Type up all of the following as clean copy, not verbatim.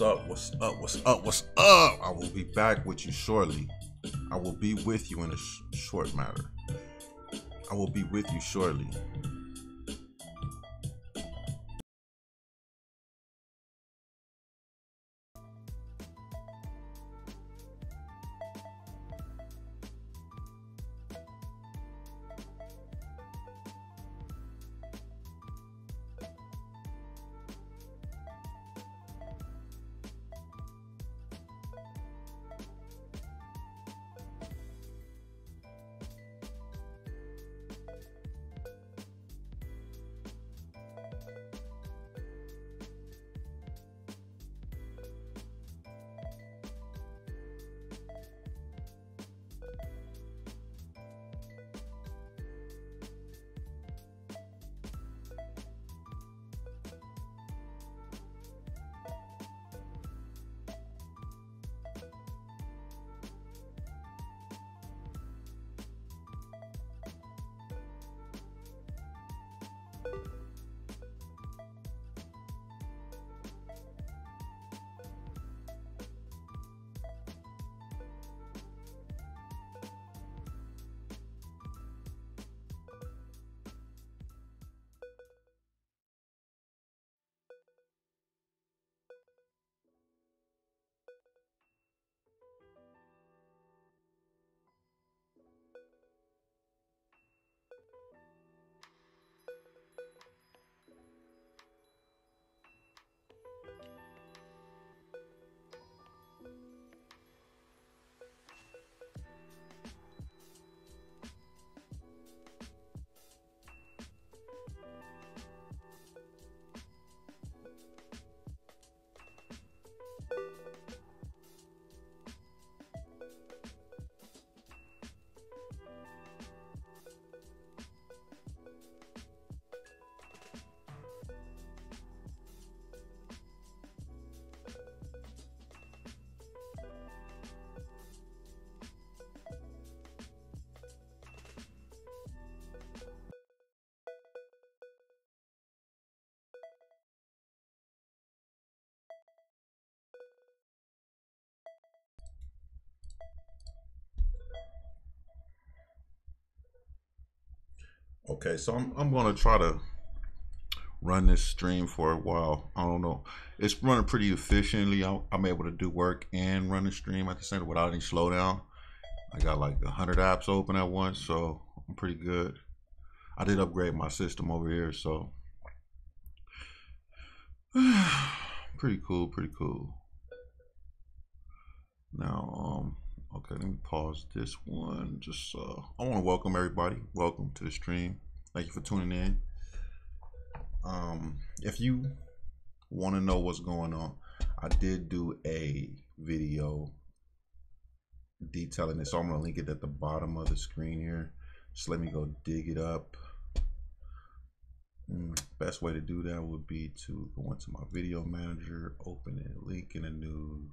What's up? What's up? What's up? What's up? I will be back with you shortly. I will be with you in a short matter. I will be with you shortly. Okay, so I'm gonna try to run this stream for a while. I don't know. It's running pretty efficiently. I'm able to do work and run the stream at the same time without any slowdown. I got like 100 apps open at once, so I'm pretty good. I did upgrade my system over here, so pretty cool, pretty cool. Now, okay, let me pause this one. Just I want to welcome everybody. Welcome to the stream. Thank you for tuning in. If you want to know what's going on, I did do a video detailing this, so I'm gonna link it at the bottom of the screen here. Just let me go dig it up. Best way to do that would be to go into my video manager, open it, link in a new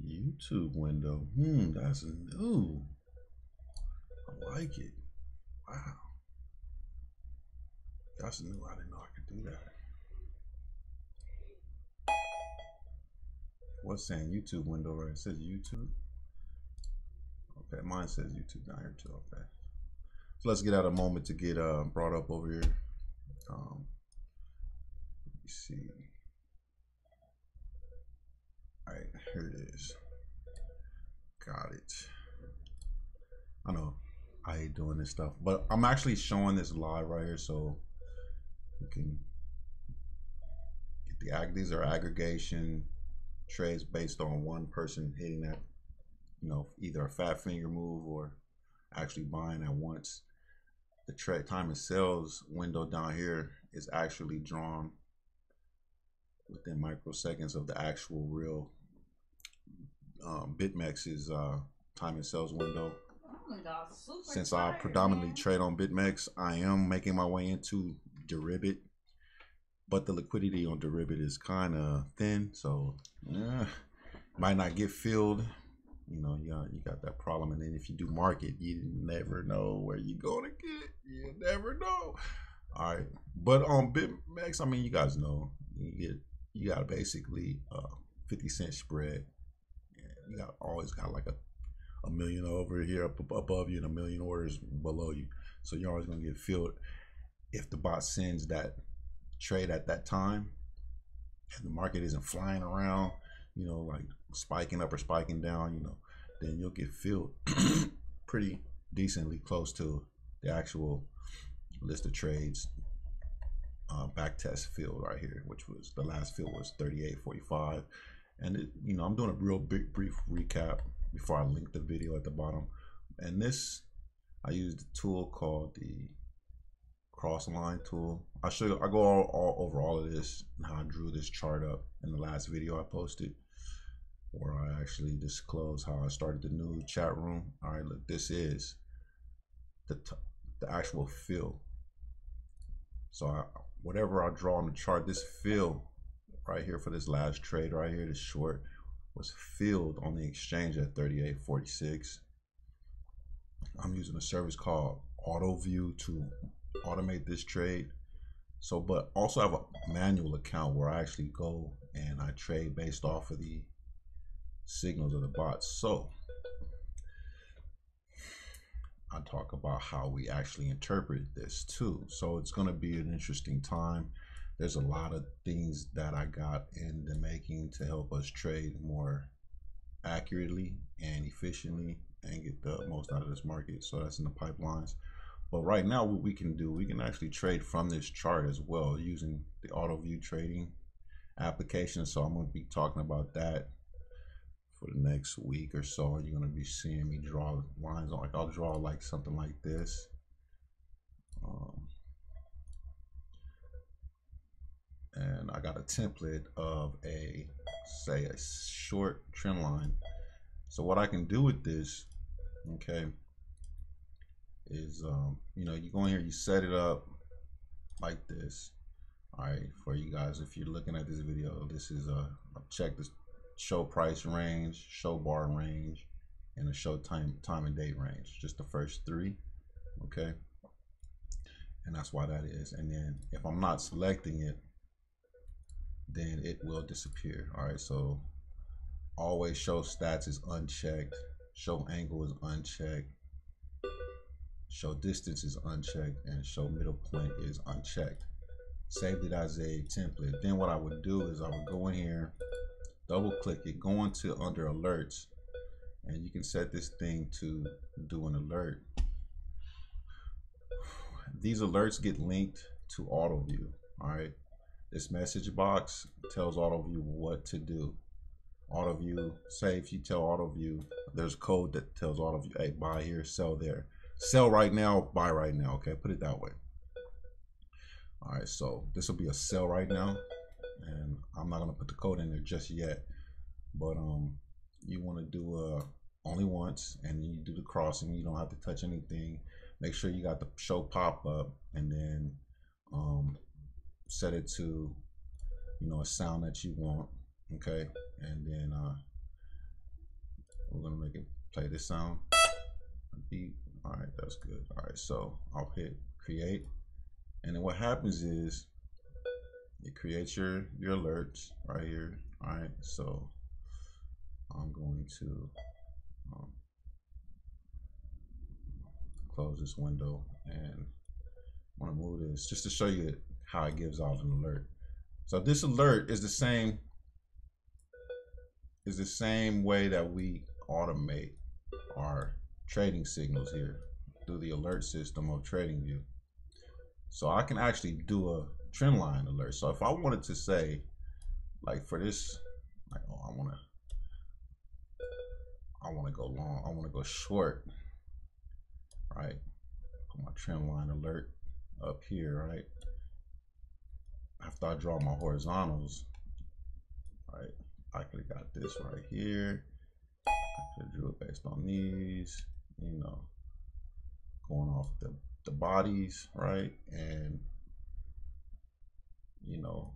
YouTube window. That's new. I like it. Wow. That's new. I didn't know I could do that. What's saying YouTube window, right? It says YouTube. Okay, mine says YouTube down here too. Okay. So let's get out a moment to get brought up over here. Let me see. All right, here it is. Got it. I know I hate doing this stuff, but I'm actually showing this live right here, so you can get these are aggregation trades based on one person hitting that, either a fat finger move or actually buying at once. The trade time and sales window down here is actually drawn within microseconds of the actual real BitMEX's time and sales window. Since I predominantly trade on BitMEX, I am making my way into Deribit, but the liquidity on Deribit is kind of thin, so might not get filled. You got that problem, and then if you do market, you never know where you're gonna get. You never know. All right, but on BitMEX, I mean, you guys know, you gotta basically 50-cent spread. You got always got like a million over here up above you and a million orders below you. So you're always gonna get filled if the bot sends that trade at that time and the market isn't flying around, you know, like spiking up or spiking down, you know, then you'll get filled pretty decently close to the actual list of trades back test field right here, which was the last field was 38.45. And it, you know, I'm doing a real brief recap before I link the video at the bottom. And this, I used a tool called the cross line tool. I'll show you, I go all over all of this and how I drew this chart up in the last video I posted, where I actually disclose how I started the new chat room. All right, look, this is the actual fill. So whatever I draw on the chart, this fill right here for this last trade right here, this short, was filled on the exchange at 38.46. I'm using a service called AutoView to automate this trade. So, but also have a manual account where I actually go and I trade based off of the signals of the bots. So I talk about how we actually interpret this too. So it's going to be an interesting time. There's a lot of things that I got in the making to help us trade more accurately and efficiently and get the most out of this market. So that's in the pipelines. But right now, what we can do, we can actually trade from this chart as well using the AutoView trading application. So I'm going to be talking about that for the next week or so. You're going to be seeing me draw lines on, like I'll draw like something like this. And I got a template of say a short trend line. So what I can do with this, okay, is you know, you go in here, you set it up like this. All right, for you guys, if you're looking at this video, this is I've checked this show price range, show bar range, and a show time and date range, just the first three. Okay, and that's why that is. And then if I'm not selecting it, then it will disappear. All right, so always show stats is unchecked, show angle is unchecked, show distance is unchecked, and show middle point is unchecked. Saved it as a template. Then what I would do is I would go in here, double click it, go into under alerts, and you can set this thing to do an alert. These alerts get linked to AutoView. All right, this message box tells AutoView what to do. AutoView, say if you tell AutoView, there's code that tells AutoView, hey, buy here, sell there. Sell right now, buy right now, okay? Put it that way. All right, so this will be a sell right now, and I'm not gonna put the code in there just yet, but you wanna do only once, and you do the crossing, you don't have to touch anything. Make sure you got the show pop up, and then set it to, you know, a sound that you want, okay? And then we're gonna make it play this sound, beat. All right, that's good. All right, so I'll hit create, and then what happens is it creates your alerts right here. All right, so I'm going to close this window, and I want to move this just to show you how it gives off an alert. So this alert is the same way that we automate our trading signals here through the alert system of Tradingview. So I can actually do a trend line alert. So if I wanted to say, like for this, like, oh, I want to go long, I want to go short, right? Put my trend line alert up here, right? After I draw my horizontals, right? I could have got this right here. I could have drew it based on these, you know, going off the bodies, right? And, you know,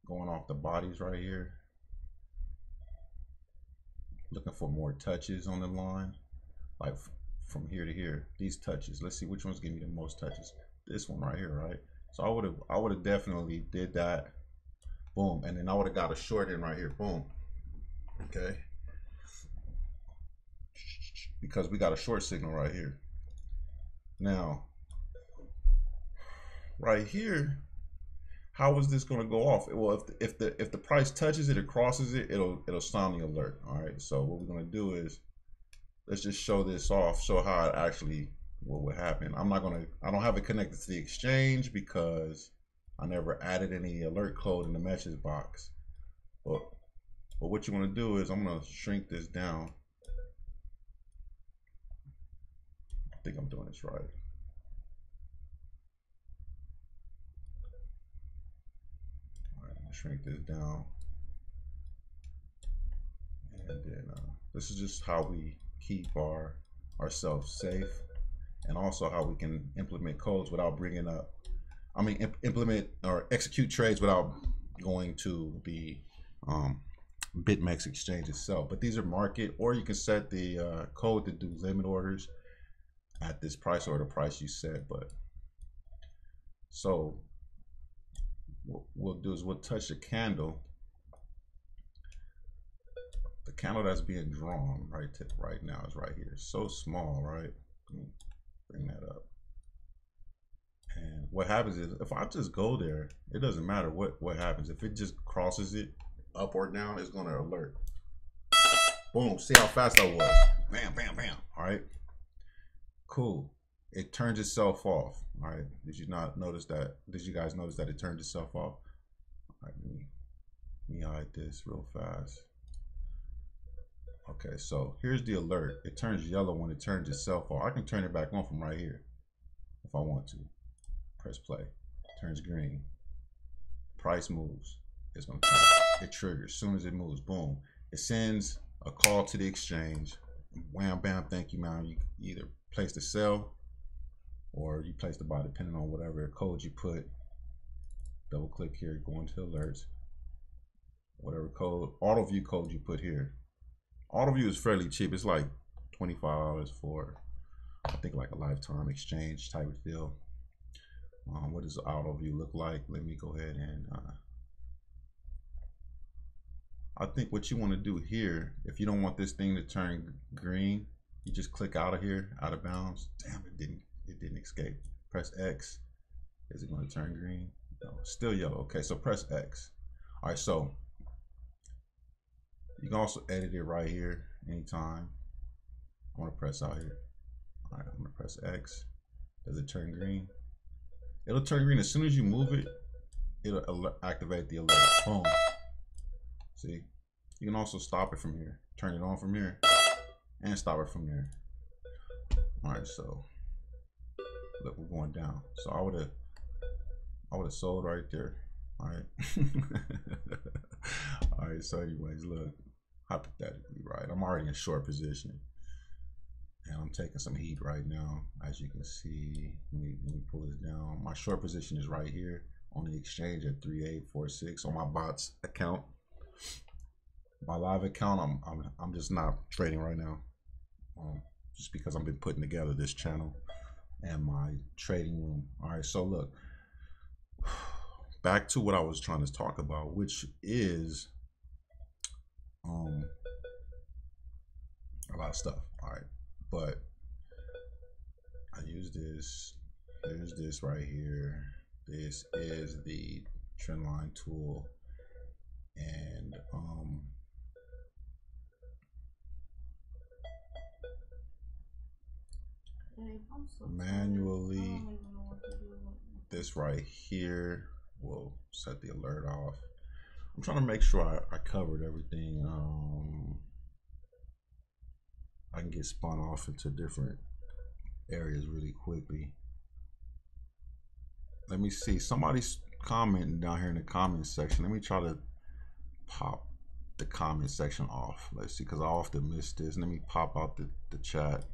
going off the bodies right here. Looking for more touches on the line, like from here to here, these touches. Let's see which one's giving me the most touches. This one right here, right? So I would have definitely did that. Boom. And then I would have got a short in right here. Boom. Okay. Because we got a short signal right here. Now, right here, how is this going to go off? Well, if the price touches it or crosses it, it'll sound the alert. All right. So what we're going to do is let's just show this off, show how it actually what would happen. I don't have it connected to the exchange because I never added any alert code in the message box. But what you want to do is I'm going to shrink this down. I think I'm doing this right. All right, I'm going to shrink this down. And then this is just how we keep ourselves safe, and also how we can implement codes without bringing up, implement or execute trades without going to the BitMEX exchange itself. But these are market, or you can set the code to do limit orders at this price or the price you set. But so what we'll do is we'll touch the candle. The candle that's being drawn right now is right here. It's so small, right? Let me bring that up. And what happens is if I just go there, it doesn't matter what happens. If it just crosses it up or down, it's going to alert. Boom. See how fast I was. Bam, bam, bam. All right. Cool. It turns itself off. All right. Did you not notice that? Did you guys notice that it turned itself off? All right. Let me hide this real fast. Okay, so here's the alert. It turns yellow when it turns itself off. I can turn it back on from right here if I want to. Press play. It turns green. Price moves. It's gonna turn. It triggers. As soon as it moves, boom. It sends a call to the exchange. Wham, bam, thank you, man. You either place the sell or you place the buy, depending on whatever code you put. Double click here, go into alerts. Whatever code, auto view code you put here. Auto view is fairly cheap. It's like $25 for, I think, like a lifetime exchange type of deal. What does the auto view look like? Let me go ahead and I think what you want to do here, if you don't want this thing to turn green, you just click out of here, out of bounds. Damn, it didn't escape. Press X. Is it going to turn green? No, still yellow. Okay, so press X. All right, so you can also edit it right here anytime. I want to press out here. All right, I'm going to press X. Does it turn green? It'll turn green as soon as you move it. It'll activate the alert. Boom. See, you can also stop it from here. Turn it on from here and stop it from there. All right, so look, we're going down. So I would have sold right there. All right. All right, so anyways, look, hypothetically, right, I'm already in a short position and I'm taking some heat right now. As you can see, let me pull this down. My short position is right here on the exchange at 3846 on my bots account. My live account, I'm just not trading right now, just because I've been putting together this channel and my trading room. All right, so look, back to what I was trying to talk about, which is a lot of stuff. All right, but I use this. There's this right here. This is the trendline tool, and manually this right here will set the alert off. I'm trying to make sure I covered everything. I can get spun off into different areas really quickly. Let me see, somebody's commenting down here in the comment section. Let me try to pop the comment section off. Let's see, because I often miss this. Let me pop out the chat.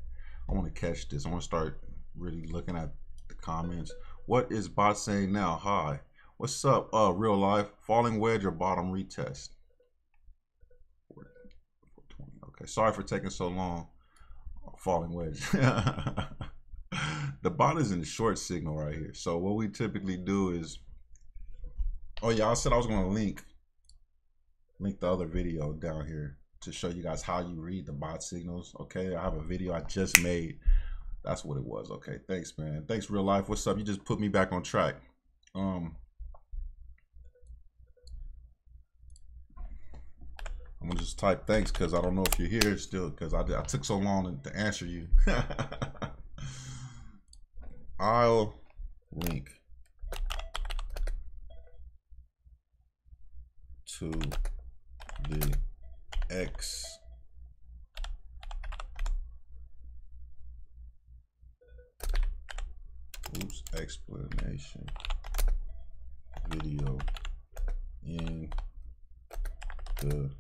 I want to catch this. I want to start really looking at the comments. What is bot saying now? Hi, what's up? Real life, falling wedge or bottom retest? 420. Okay, sorry for taking so long. Falling wedge. The bot is in the short signal right here. So what we typically do is, oh yeah, I said I was going to link the other video down here. to show you guys how you read the bot signals. Okay, I have a video I just made. That's what it was. Okay, thanks, man. Thanks, real life. What's up? You just put me back on track. I'm gonna just type thanks because I don't know if you're here still, because I took so long to answer you. I'll link to the explanation video in the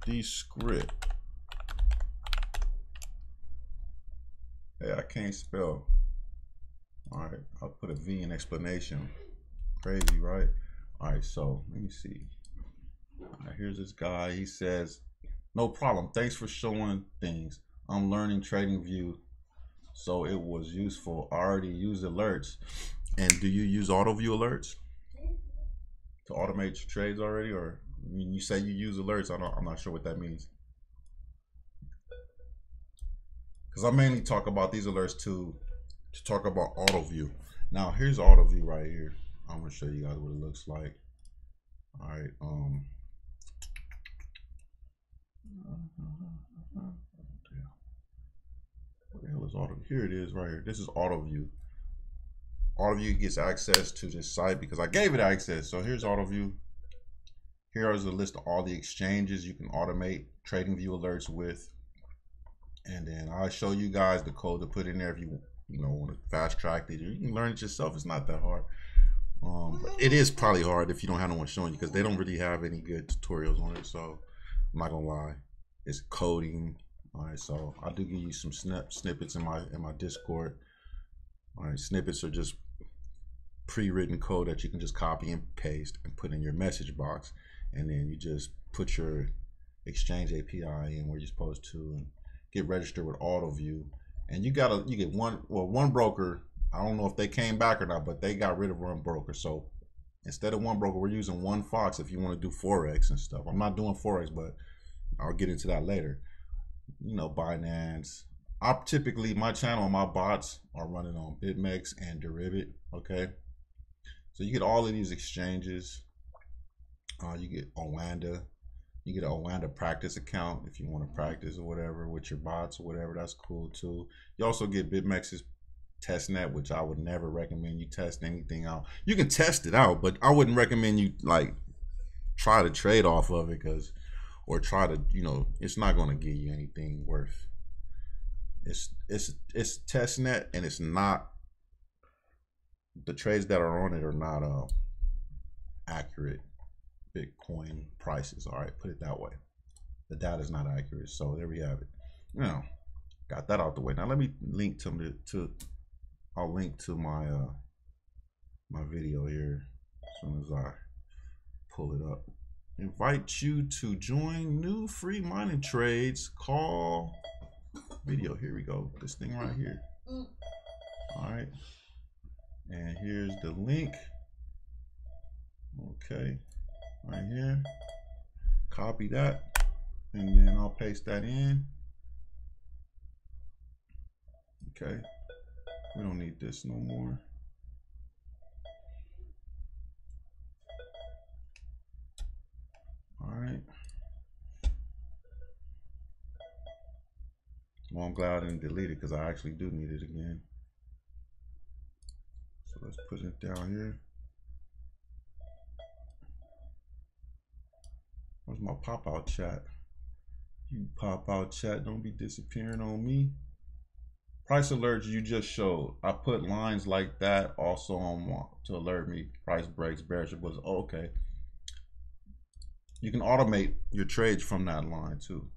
descript. Hey, I can't spell. All right, I'll put a V in explanation. Crazy, right? All right, so let me see. All right, here's this guy. He says, no problem. Thanks for showing things. I'm learning Tradingview, so it was useful. I already use alerts. And do you use auto view alerts to automate your trades already? Or when you say you use alerts, I'm not sure what that means. Because I mainly talk about these alerts to talk about auto view. Now here's auto view right here. I'm gonna show you guys what it looks like. All right. What the hell is auto? Here it is right here. This is auto view. Auto view gets access to this site because I gave it access. So here's auto view. Here is a list of all the exchanges you can automate Tradingview alerts with. And then I'll show you guys the code to put in there if you want to fast track it. You can learn it yourself. It's not that hard. But it is probably hard if you don't have no one showing you, because they don't really have any good tutorials on it. So I'm not gonna lie, it's coding. All right, so I do give you some snippets in my Discord. All right, snippets are just pre-written code that you can just copy and paste and put in your message box, and then you just put your exchange API in where you're supposed to and get registered with AutoView. And you get one broker. I don't know if they came back or not, but they got rid of one broker. So instead of one broker, we're using one Fox if you want to do Forex and stuff. I'm not doing Forex, but I'll get into that later. Binance. My channel and my bots are running on BitMEX and Deribit. Okay. So you get all of these exchanges. You get Oanda. You get an Oanda practice account if you want to practice or whatever with your bots or whatever. That's cool too. You also get BitMEX's testnet, which I would never recommend you test anything out. You can test it out, but I wouldn't recommend you try to trade off of it, or try to, it's not going to give you anything worth. It's testnet, and it's not, the trades that are on it are not accurate Bitcoin prices. All right, put it that way. The data is not accurate. So there we have it. Now, got that out the way. Now let me link I'll link to my my video here as soon as I pull it up. Invite you to join new free mining trades. Call video. Here we go. This thing right here. All right. And here's the link. Okay. Right here. Copy that. And then I'll paste that in. Okay. We don't need this no more. All right. Well, I'm glad I didn't delete it because I actually do need it again. So let's put it down here. Where's my pop-out chat? You pop-out chat, don't be disappearing on me. Price alerts you just showed. I put lines like that also on to alert me. Price breaks, bearish was okay. You can automate your trades from that line too.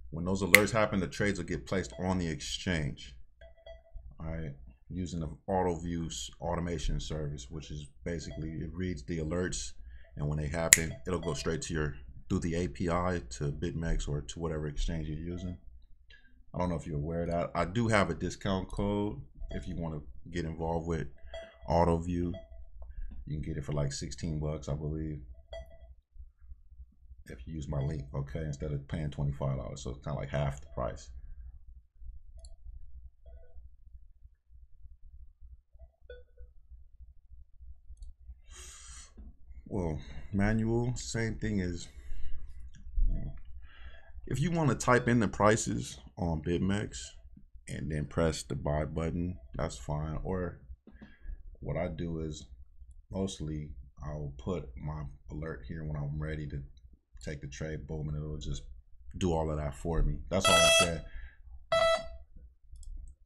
When those alerts happen, the trades will get placed on the exchange. All right, using the AutoView automation service, which is basically, it reads the alerts, and when they happen, it'll go straight to through the API to BitMEX or to whatever exchange you're using. I don't know if you're aware of that. I do have a discount code if you want to get involved with AutoView. You can get it for like 16 bucks, I believe. if you use my link, okay, instead of paying $25. So it's kind of like half the price. Well, manual, same thing as if you want to type in the prices on BitMEX and then press the buy button, that's fine. Or what I do is mostly I'll put my alert here when I'm ready to take the trade, boom, and it'll just do all of that for me. That's all I said.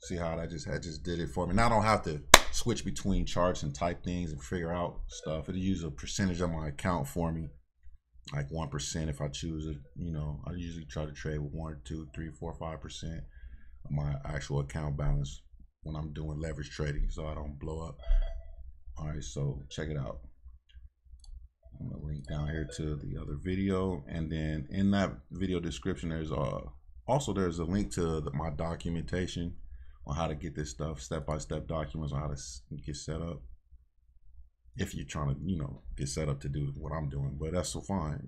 See how that just did it for me. Now I don't have to switch between charts and type things and figure out stuff. It'll use a percentage of my account for me, like 1% if I choose it. You know, I usually try to trade with 1, 2, 3, 4, 5% of my actual account balance when I'm doing leverage trading, so I don't blow up. All right, so check it out. I'm gonna link down here to the other video, and then in that video description there's there's a link to my documentation on how to get this stuff, step-by-step documents on how to get set up if you're trying to, you know, get set up to do what I'm doing. But that's so fine.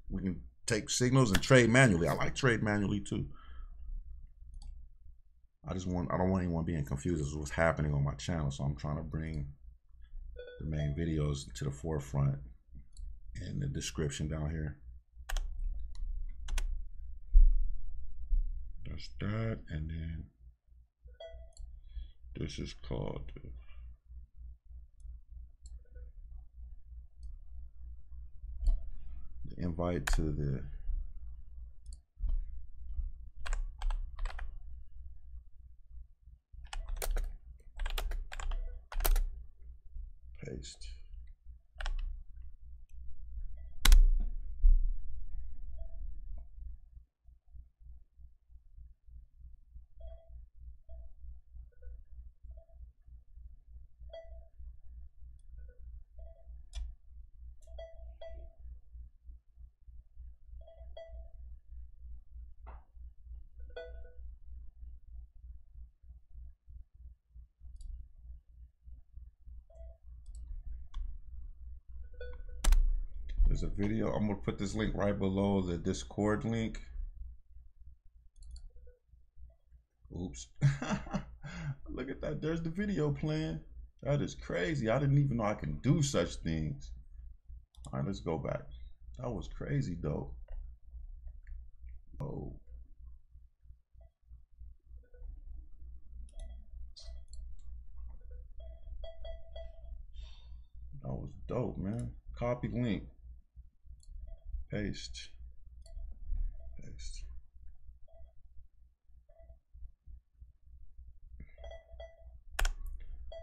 We can take signals and trade manually. I like trade manually too. I don't want anyone being confused as to what's happening on my channel, so I'm trying to bring the main videos to the forefront in the description down here. That's that, and then this is called the invite to the paste. There's a video. I'm gonna put this link right below the Discord link. Oops. Look at that. There's the video playing. That is crazy. I didn't even know I can do such things. All right, let's go back. That was crazy though. Oh. That was dope, man. Copy link. Paste. Paste.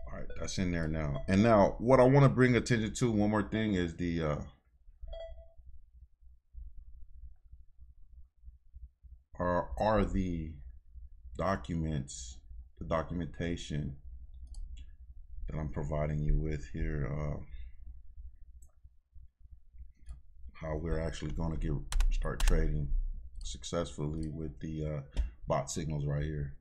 All right, that's in there now. And now what I want to bring attention to, one more thing, is the are the documents, the documentation that I'm providing you with here, how we're actually going to start trading successfully with the bot signals right here,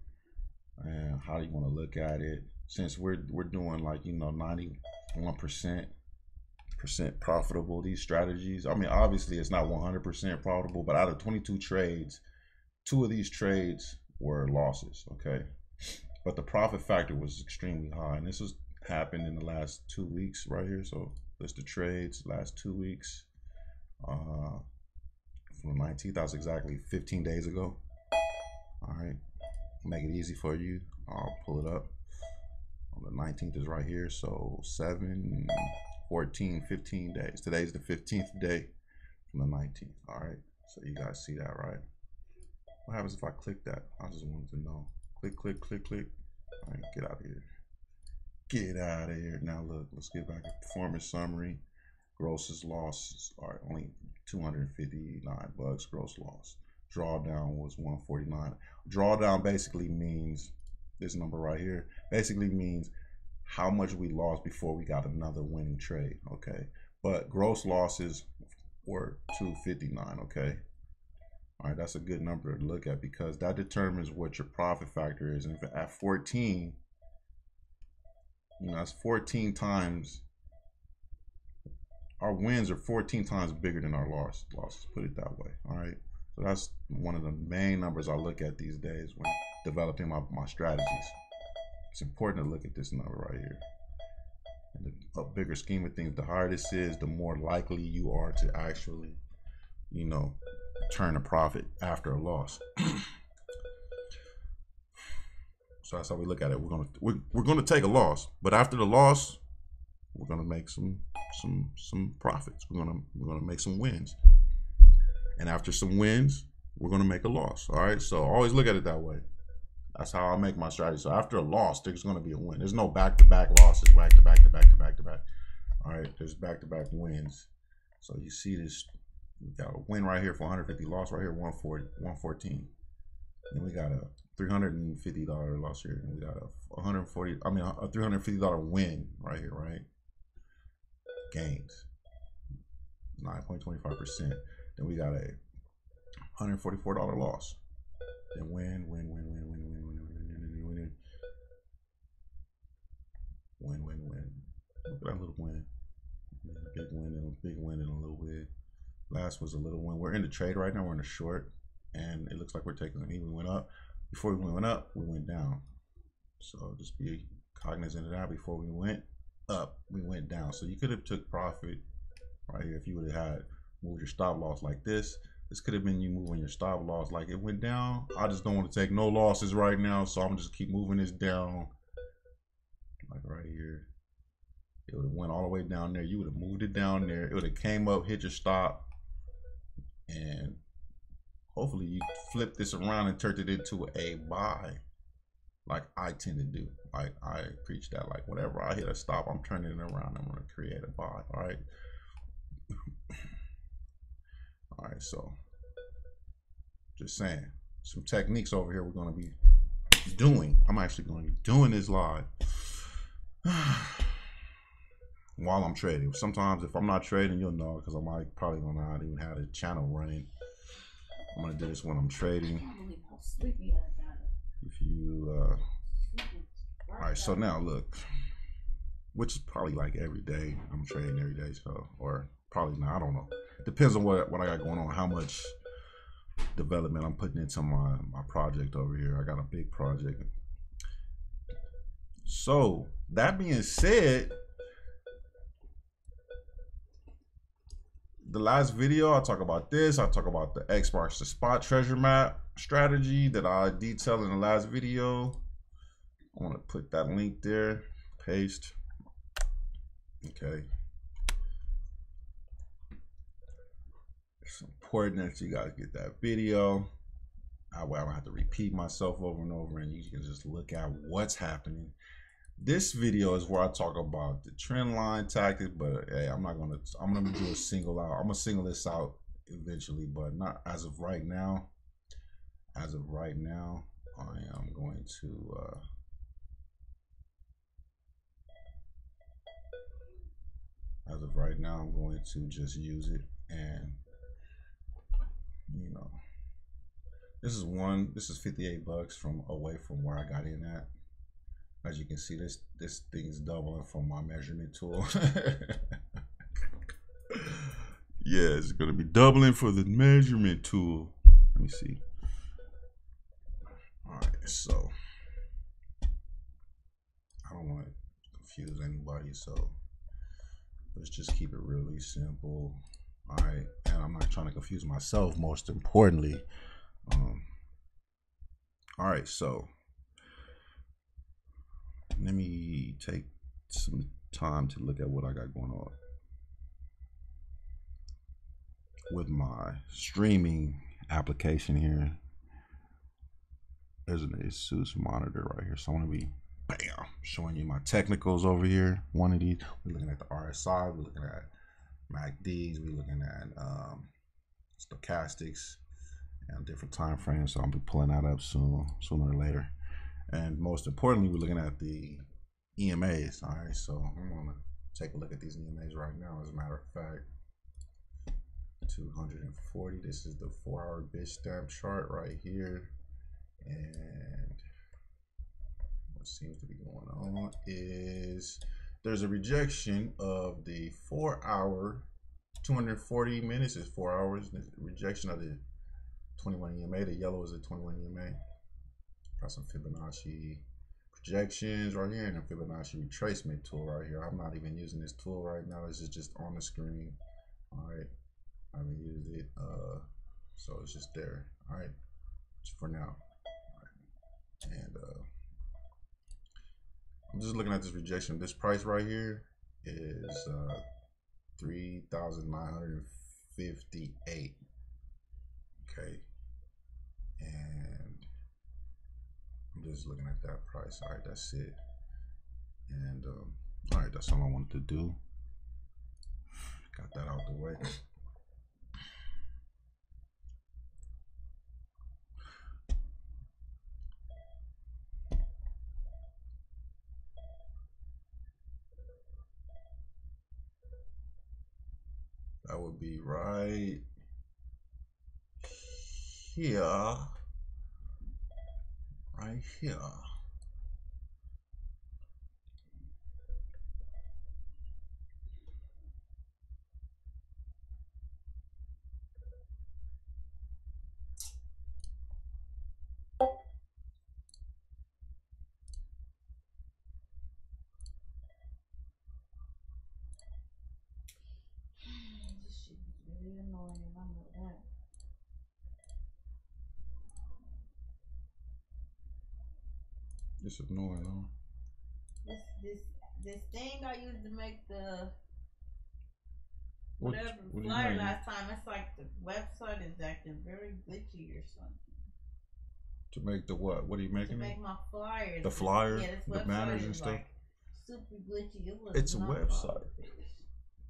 and how you want to look at it. Since we're doing, like, you know, 91% profitable, these strategies. I mean, obviously it's not 100% profitable, but out of 22 trades, 2 of these trades were losses, okay? But the profit factor was extremely high, and this has happened in the last 2 weeks right here. So list the trades last 2 weeks. From the 19th, that was exactly 15 days ago. All right, make it easy for you. I'll pull it up. On the 19th is right here. So 7, 14, 15 days. Today's the 15th day from the 19th. All right, so you guys see that, right? What happens if I click that? I just wanted to know. Click, click, click, click. All right, get out of here. Get out of here. Now look, let's get back to performance summary. Grosses losses are only 259 bucks. Gross loss. Drawdown was 149. Drawdown basically means this number right here. Basically means how much we lost before we got another winning trade. Okay, but gross losses were 259. Okay. All right, that's a good number to look at because that determines what your profit factor is. And if at 14, you know, that's 14 times our wins are 14 times bigger than our losses, put it that way. All right. So that's one of the main numbers I look at these days when developing my strategies. It's important to look at this number right here. In the bigger scheme of things, the higher this is, the more likely you are to actually, you know, turn a profit after a loss. So that's how we look at it. We're gonna take a loss, but after the loss, we're gonna make some profits. We're gonna make some wins, and after some wins, we're gonna make a loss. All right. So always look at it that way. That's how I make my strategy. So after a loss, there's gonna be a win. There's no back-to-back losses, back-to-back. All right. There's back-to-back wins. So you see this. We got a win right here for 150, loss right here 114. Then we got a $350 loss here, and we got a $350 win right here, right? Gains 9.25%. Then we got a $144 loss. Then win. Look at that little win. A big win and a little win. Last was a little win. We're in the trade right now. We're in a short, and it looks like we're taking a knee. We went up. Before we went up, we went down. So just be cognizant of that. Before we went up, we went down. So you could have took profit right here if you would have had moved your stop loss like this. This could have been you moving your stop loss like it went down. I just don't want to take no losses right now, so I'm just keep moving this down like right here. It would have went all the way down there. You would have moved it down there. It would have came up, hit your stop, and hopefully you flip this around and turned it into a buy, like I tend to do. Like I preach that, like whenever I hit a stop, I'm turning it around. I'm gonna create a buy. All right. All right. So just saying, some techniques over here we're gonna be doing. I'm actually going to be doing this live while I'm trading. Sometimes if I'm not trading, you'll know, because I probably gonna not even have the channel running. I'm gonna do this when I'm trading. If you all right, so now look, which is probably like every day. I'm trading every day, so, or probably not, I don't know. It depends on what I got going on, how much development I'm putting into my project over here. I got a big project. So that being said, the last video I talk about this. I talk about the X marks the spot treasure map strategy that I detailed in the last video. I want to put that link there, paste. Okay. It's important that you guys get that video. That way I don't have to repeat myself over and over, and you can just look at what's happening. This video is where I talk about the trend line tactic, but hey, I'm gonna do a single out. I'm gonna single this out eventually, but not as of right now. As of right now, I am going to just use it, and you know, this is 58 bucks from away from where I got in at. As you can see, this thing's doubling from my measurement tool. Yeah, it's gonna be doubling for the measurement tool. Let me see. All right, so I don't want to confuse anybody, so let's just keep it really simple. All right, and I'm not trying to confuse myself, most importantly. All right, so let me take some time to look at what I got going on with my streaming application here. There's an ASUS monitor right here, so I want to be showing you my technicals over here. One of these, we're looking at the RSI, we're looking at MACDs, we're looking at stochastics and different time frames. So I'll be pulling that up sooner or later. And most importantly, we're looking at the EMAs. All right, so I'm gonna take a look at these EMAs right now. As a matter of fact, 240. This is the 4-hour bitch stamp chart right here. And what seems to be going on is there's a rejection of the 4 hour, 240 minutes is 4 hours. The rejection of the 21 EMA. The yellow is a 21 EMA. Got some Fibonacci projections right here and a Fibonacci retracement tool right here. I'm not even using this tool right now. This is just on the screen. All right, I haven't used it, so it's just there. All right, just for now. All right. And I'm just looking at this rejection. This price right here is 3,958. Okay, and I'm just looking at that price. All right, that's it. And all right, that's all I wanted to do. Got that out the way. That would be right here. Right here. It's annoying, huh? This thing I used to make the whatever flyer last time, it's like the website is acting very glitchy or something. To make the what? What are you making? To make my flyers. The flyers, yeah, this the banners and stuff. Like super glitchy. It's a website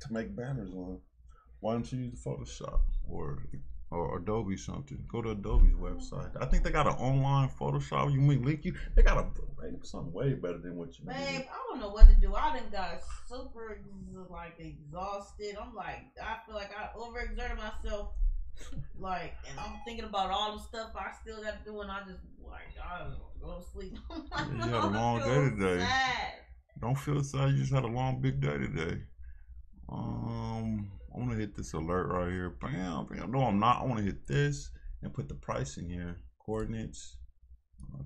to make banners on. Why don't you use Photoshop or Adobe something? Go to Adobe's website. I think they got an online Photoshop. You may link you. They got something way better than what you. Babe, I don't know what to do. I done got super like exhausted. I'm like, I feel like I overexerted myself. Like, and I'm thinking about all the stuff I still got to do, and I just like I go to sleep. Like, you had a long day today. Sad. Don't feel sad. You just had a long big day today. I'm gonna hit this alert right here. Bam, bam. No, I'm not. I want to hit this and put the price in here. Coordinates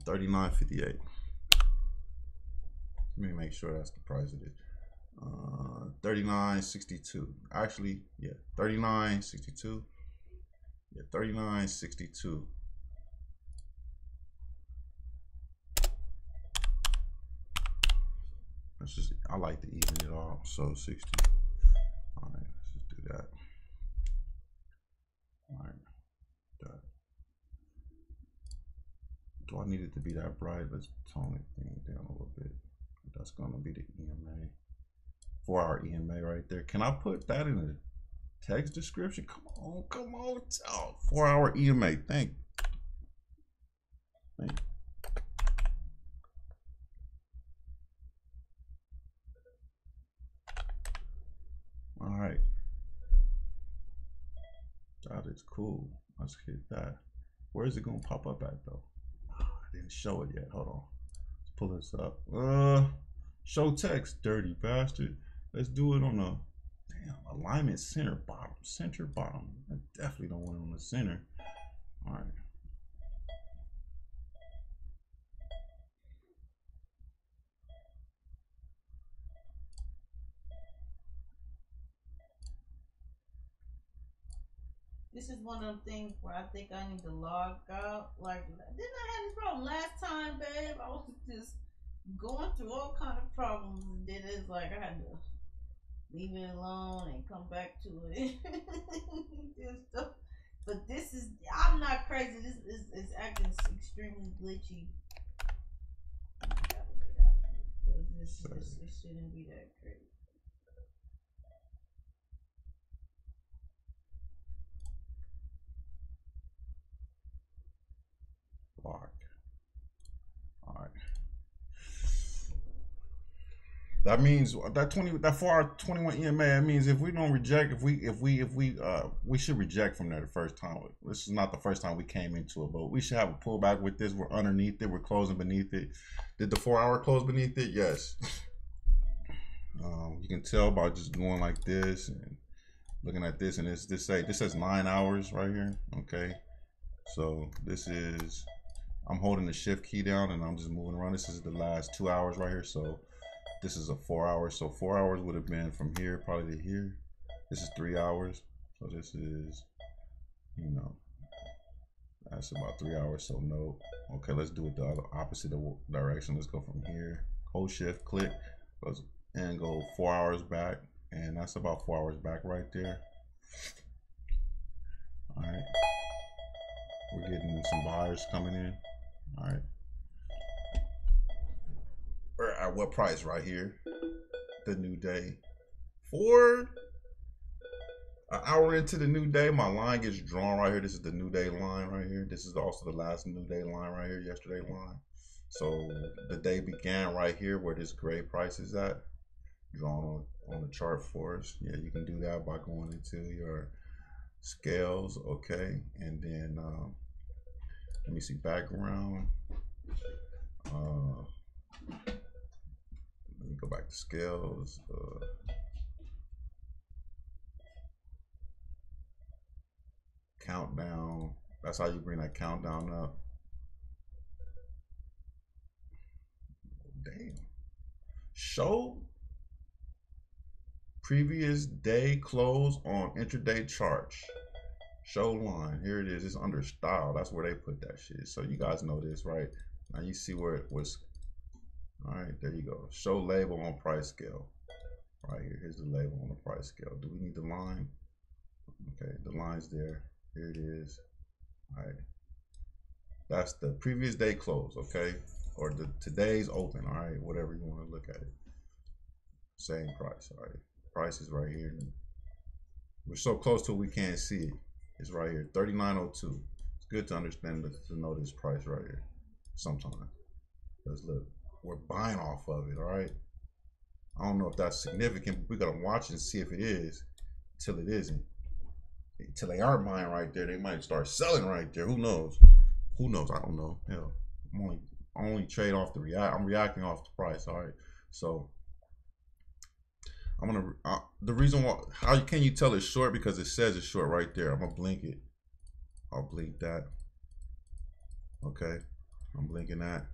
39.58. Let me make sure that's the price of it. 39.62. Actually, yeah, 39.62. Yeah, 39.62. Let's just. I like to even it all. So 60. All right, let's just do that. All right, that. Do I need it to be that bright? Let's tone it down a little bit. That's gonna be the EMA. 4 hour EMA right there. Can I put that in the text description? Come on. Oh, 4 hour EMA. Thank you. All right. That is cool. Let's hit that. Where is it gonna pop up at though? I didn't show it yet. Hold on. Let's pull this up. Show text, dirty bastard. Let's do it on a alignment center bottom. Center bottom. I definitely don't want it on the center. All right. This is one of them things where I think I need to log out. Like, didn't I have this problem last time, babe? I was just going through all kind of problems, and then it's like I had to leave it alone and come back to it. But this is, I'm not crazy. This is acting extremely glitchy. I gotta get out of here because this shouldn't be that crazy. Lock. All right. That means that 4 hour 21 EMA. That means if we don't reject, we should reject from there the first time. This is not the first time we came into it, but we should have a pullback with this. We're underneath it. We're closing beneath it. Did the 4 hour close beneath it? Yes. You can tell by just going like this and looking at this, and this says 9 hours right here. Okay, so this is, I'm holding the shift key down and I'm just moving around. This is the last 2 hours right here. So this is a 4 hours. So 4 hours would have been from here probably to here. This is 3 hours. So this is, you know, that's about 3 hours. So no. Okay, let's do it the other opposite direction. Let's go from here. Hold shift, click, and go 4 hours back. And that's about 4 hours back right there. All right. We're getting some buyers coming in. All right. We're at what price right here? The new day. For an hour into the new day, my line gets drawn right here. This is the new day line right here. This is also the last new day line right here, yesterday line. So the day began right here where this gray price is at, drawn on the chart for us. Yeah, you can do that by going into your scales, okay, and then let me see background. Let me go back to scales. Countdown. That's how you bring that countdown up. Damn. Show previous day close on intraday chart. Show line. Here it is. It's under style. That's where they put that shit. So you guys know this, right? Now you see where it was. All right, there you go. Show label on price scale. Right here. Here's the label on the price scale. Do we need the line? Okay, the line's there. Here it is. All right. That's the previous day close, okay? Or the today's open, all right? Whatever you want to look at it. Same price, all right? Price is right here. We're so close to it we can't see it. It's right here, 39.02. It's good to understand, to know this price right here sometimes. Because look, we're buying off of it, all right? I don't know if that's significant, but we gotta watch and see if it is until it isn't. Until they aren't buying right there, they might start selling right there. Who knows? Who knows? I don't know. Hell, I only trade off the I'm reacting off the price. All right. So I'm gonna the reason why, how can you tell it's short? Because it says it's short right there. I'm gonna blink it. I'll blink that. Okay. I'm blinking that.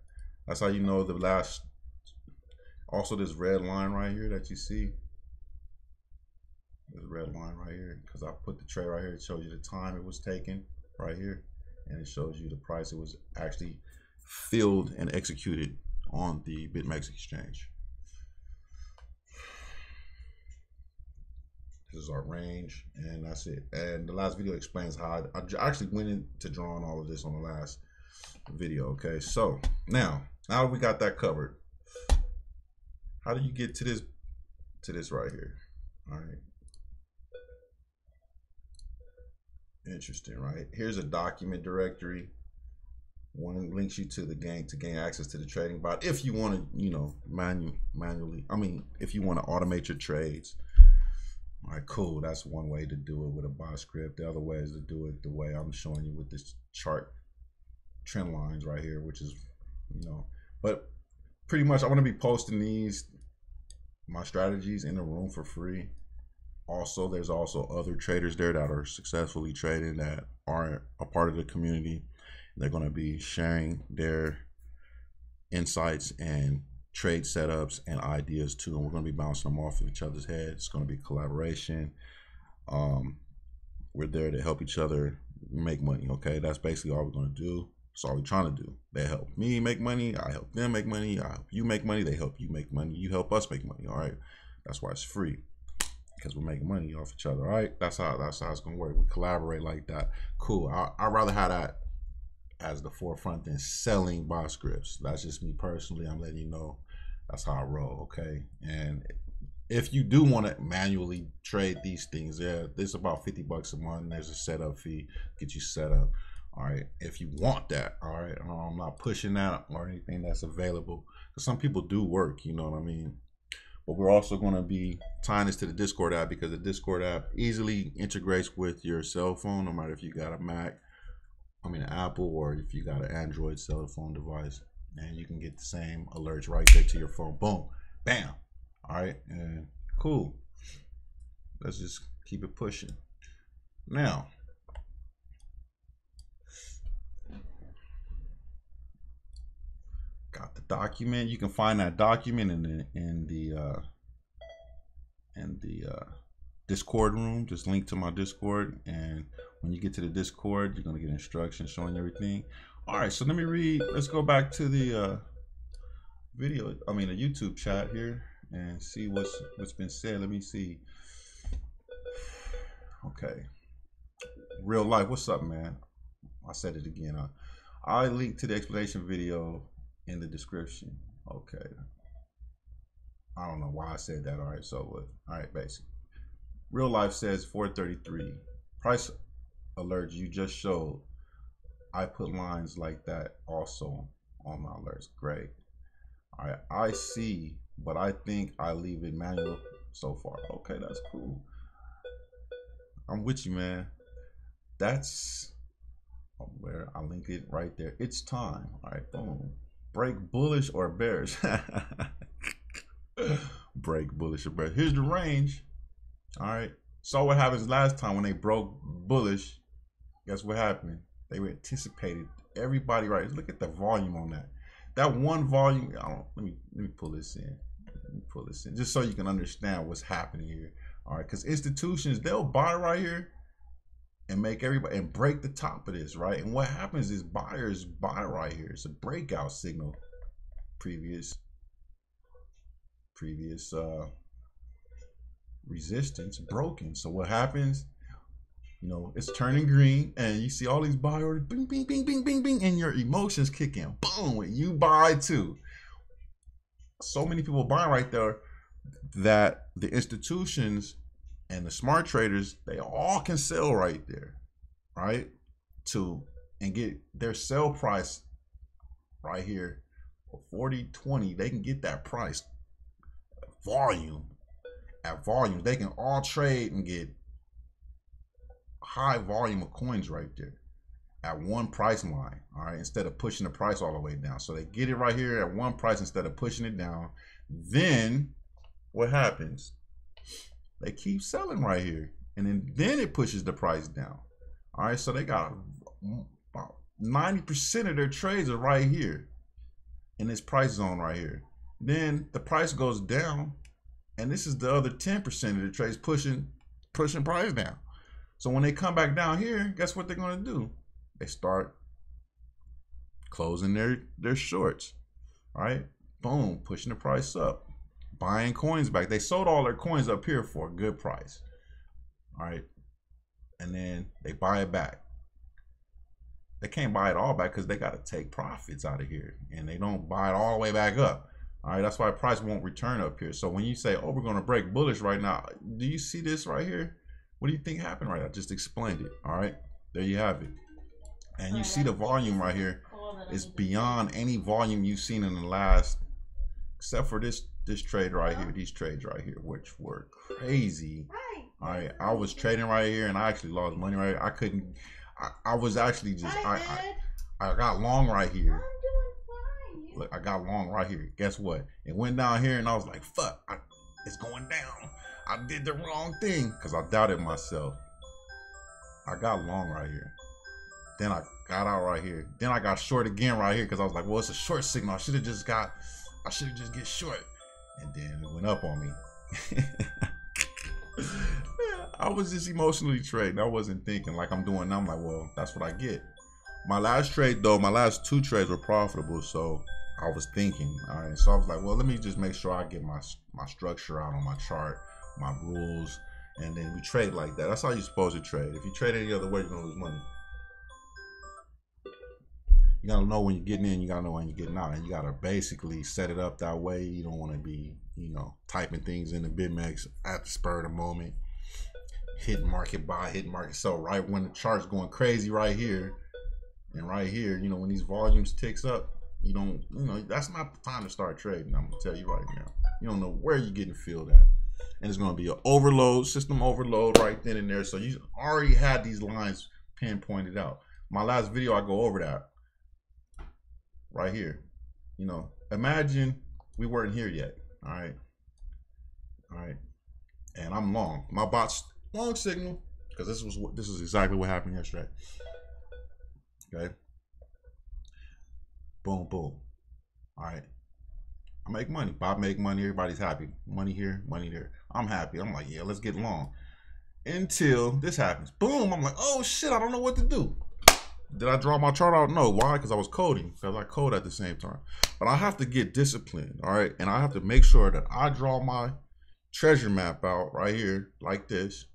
That's how you know the last. Also, this red line right here that you see. This red line right here, because I put the trade right here. It shows you the time it was taken right here, and it shows you the price it was actually filled and executed on the BitMEX exchange. This is our range, and that's it. And the last video explains how I actually went into drawing all of this on the last video. Okay, so now we got that covered. How do you get to this right here? All right. Interesting, right? Here's a document directory. One links you to the game to gain access to the trading bot if you want to, you know, manually. I mean, if you want to automate your trades. All right, cool. That's one way to do it with a bot script. The other way is to do it the way I'm showing you with this chart trend lines right here, which is, you know, but pretty much I want to be posting my strategies in the room for free. Also, there's also other traders there that are successfully trading that aren't a part of the community. They're going to be sharing their insights and trade setups and ideas too, and we're going to be bouncing them off of each other's heads. It's going to be collaboration. We're there to help each other make money. Okay, that's basically all we're going to do. That's all we're trying to do. They help me make money. I help them make money. I help you make money. They help you make money. You help us make money. All right, that's why it's free. Because we're making money off each other, all right? That's how it's gonna work. We collaborate like that. Cool. I'd rather have that as the forefront than selling bot scripts. That's just me personally. I'm letting you know that's how I roll, okay? And if you do want to manually trade these things, yeah, this is about 50 bucks a month. There's a setup fee, get you set up. All right, if you want that, all right. I'm not pushing that or anything that's available. Because some people do work, you know what I mean? But we're also going to be tying this to the Discord app, because the Discord app easily integrates with your cell phone, no matter if you got a Mac, an Apple, or if you got an Android cell phone device, and you can get the same alerts right there to your phone. Boom, bam. All right, and cool. Let's just keep it pushing. Now, got the document. You can find that document in the Discord room. Just link to my Discord, and when you get to the Discord, you're gonna get instructions showing everything. All right, so let me read. Let's go back to the video. I mean, the YouTube chat here, and see what's been said. Let me see. Okay, real life. What's up, man? I said it again. I link to the explanation video in the description. Okay. I don't know why I said that. All right, so what? All right, basic. Real life says 433. Price alerts you just showed. I put lines like that also on my alerts. Great. All right, I see, but I think I leave it manual so far. Okay, that's cool. I'm with you, man. That's where I link it right there. It's time. All right, boom. Break bullish or bearish. Break bullish or bearish. Here's the range. All right. Saw what happens last time when they broke bullish. Guess what happened? They were anticipated. Everybody, right? Look at the volume on that. That one volume. Let me pull this in. Let me pull this in just so you can understand what's happening here. All right, because institutions, they'll buy right here and make everybody and break the top of this, right? And what happens is buyers buy right here. It's a breakout signal. Previous resistance broken. So what happens? You know, it's turning green, and you see all these buy orders, bing, bing, bing, bing, bing, bing, and your emotions kick in. Boom, you buy too. So many people buy right there that the institutions and the smart traders, they all can sell right there, right? And get their sell price right here for 40.20. They can get that price volume. At volumes, they can all trade and get high volume of coins right there at one price line, all right, instead of pushing the price all the way down. So they get it right here at one price instead of pushing it down. Then what happens? They keep selling right here, and then it pushes the price down. All right, so they got about 90% of their trades are right here in this price zone right here. Then the price goes down, and this is the other 10% of the trades pushing price down. So when they come back down here, guess what they're going to do? They start closing their shorts. All right, boom, pushing the price up, buying coins back. They sold all their coins up here for a good price. All right, and then they buy it back. They can't buy it all back because they got to take profits out of here, and they don't buy it all the way back up. All right, that's why price won't return up here. So when you say, oh, we're going to break bullish right now, do you see this right here? What do you think happened right now? I just explained it. All right, there you have it. And you see the volume right here is beyond any volume you've seen in the last, except for this trade right here, these trades right here, which were crazy. All right, I was trading right here, and I actually lost money right here. I couldn't. I was actually just I got long right here. Look, I got long right here. Guess what? It went down here, and I was like, fuck, it's going down. I did the wrong thing because I doubted myself. I got long right here. Then I got out right here. Then I got short again right here because I was like, well, it's a short signal. I should have just get short. And then it went up on me. I was just emotionally trading. I wasn't thinking like I'm doing now. I'm like, well, that's what I get. My last trade though, my last 2 trades were profitable, so I was thinking, all right. So I was like, well, let me just make sure I get my structure out on my chart, my rules, and then we trade like that. That's how you're supposed to trade. If you trade any other way, you're gonna lose money. You gotta know when you're getting in, you gotta know when you're getting out, and you gotta basically set it up that way. You don't want to be, typing things in the BitMEX at the spur of the moment, hit market buy, hit market sell right when the chart's going crazy right here. And right here, when these volumes ticks up, that's not the time to start trading. I'm gonna tell you right now. You don't know where you're getting filled at. And it's gonna be an overload, system overload right then and there. So you already had these lines pinpointed out. My last video, I go over that right here. Imagine we weren't here yet. All right. All right, and I'm long. My bot's long signal because this is exactly what happened yesterday. Okay, boom, boom. All right, I make money. Bob make money. Everybody's happy. Money here, money there. I'm happy. I'm like, yeah, let's get long. Until this happens. Boom. I'm like, oh shit, I don't know what to do. Did I draw my chart out? No. Why? Because I was coding. Because I code at the same time. But I have to get disciplined. All right. And I have to make sure that I draw my treasure map out right here like this.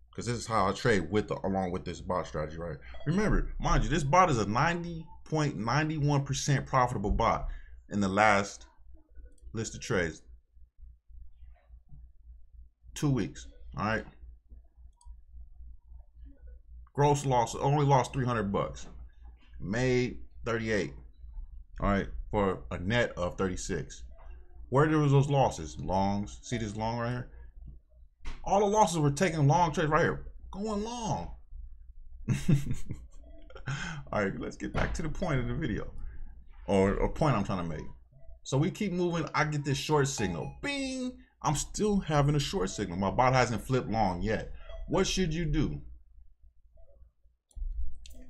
Because this is how I trade along with this bot strategy, right? Remember, mind you, this bot is a 90.91% profitable bot in the last list of trades. 2 weeks. All right. Gross loss, only lost 300 bucks. Made 38. All right, for a net of 36. Where was those losses? Longs. See this long right here? All the losses were taking long trades right here. Going long. All right, let's get back to the point of the video. Or a point I'm trying to make. So we keep moving. I get this short signal. Bing! I'm still having a short signal. My bot hasn't flipped long yet. What should you do?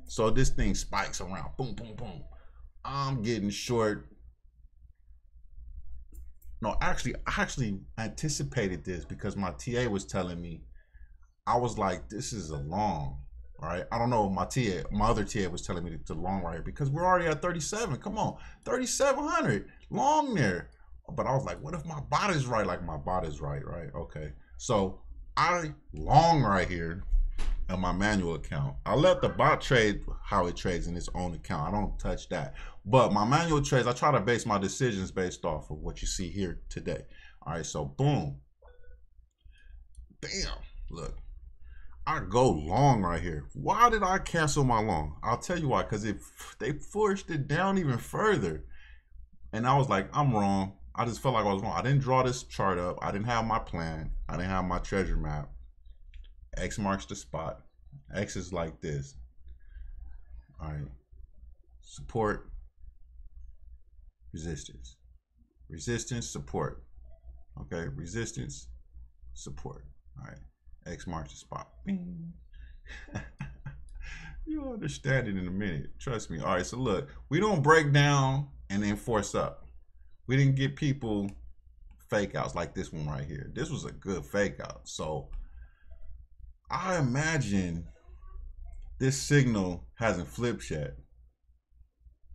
So this thing spikes around. Boom, boom, boom. I'm getting short. No, actually, I anticipated this because my TA was telling me. I was like, this is a long. All right. I don't know. My other TA was telling me to long right here because we're already at 37. Come on. 3,700 long there. But I was like, what if my bot is right? Like my bot is right. Okay. So I long right here. On my manual account. I let the bot trade how it trades in its own account. I don't touch that. But my manual trades, I try to base my decisions based off of what you see here today. All right, so boom. Bam. Look, I go long right here. Why did I cancel my long? I'll tell you why. Because they pushed it down even further. And I was like, I'm wrong. I just felt like I was wrong. I didn't draw this chart up. I didn't have my plan. I didn't have my treasure map. X marks the spot. X is like this. All right. Support, resistance. Resistance, support. Okay. Resistance, support. All right. X marks the spot. Bing. You'll understand it in a minute. Trust me. All right. So look, we don't break down and then force up. We didn't get people fake outs like this one right here. This was a good fake out. So I imagine this signal hasn't flipped yet.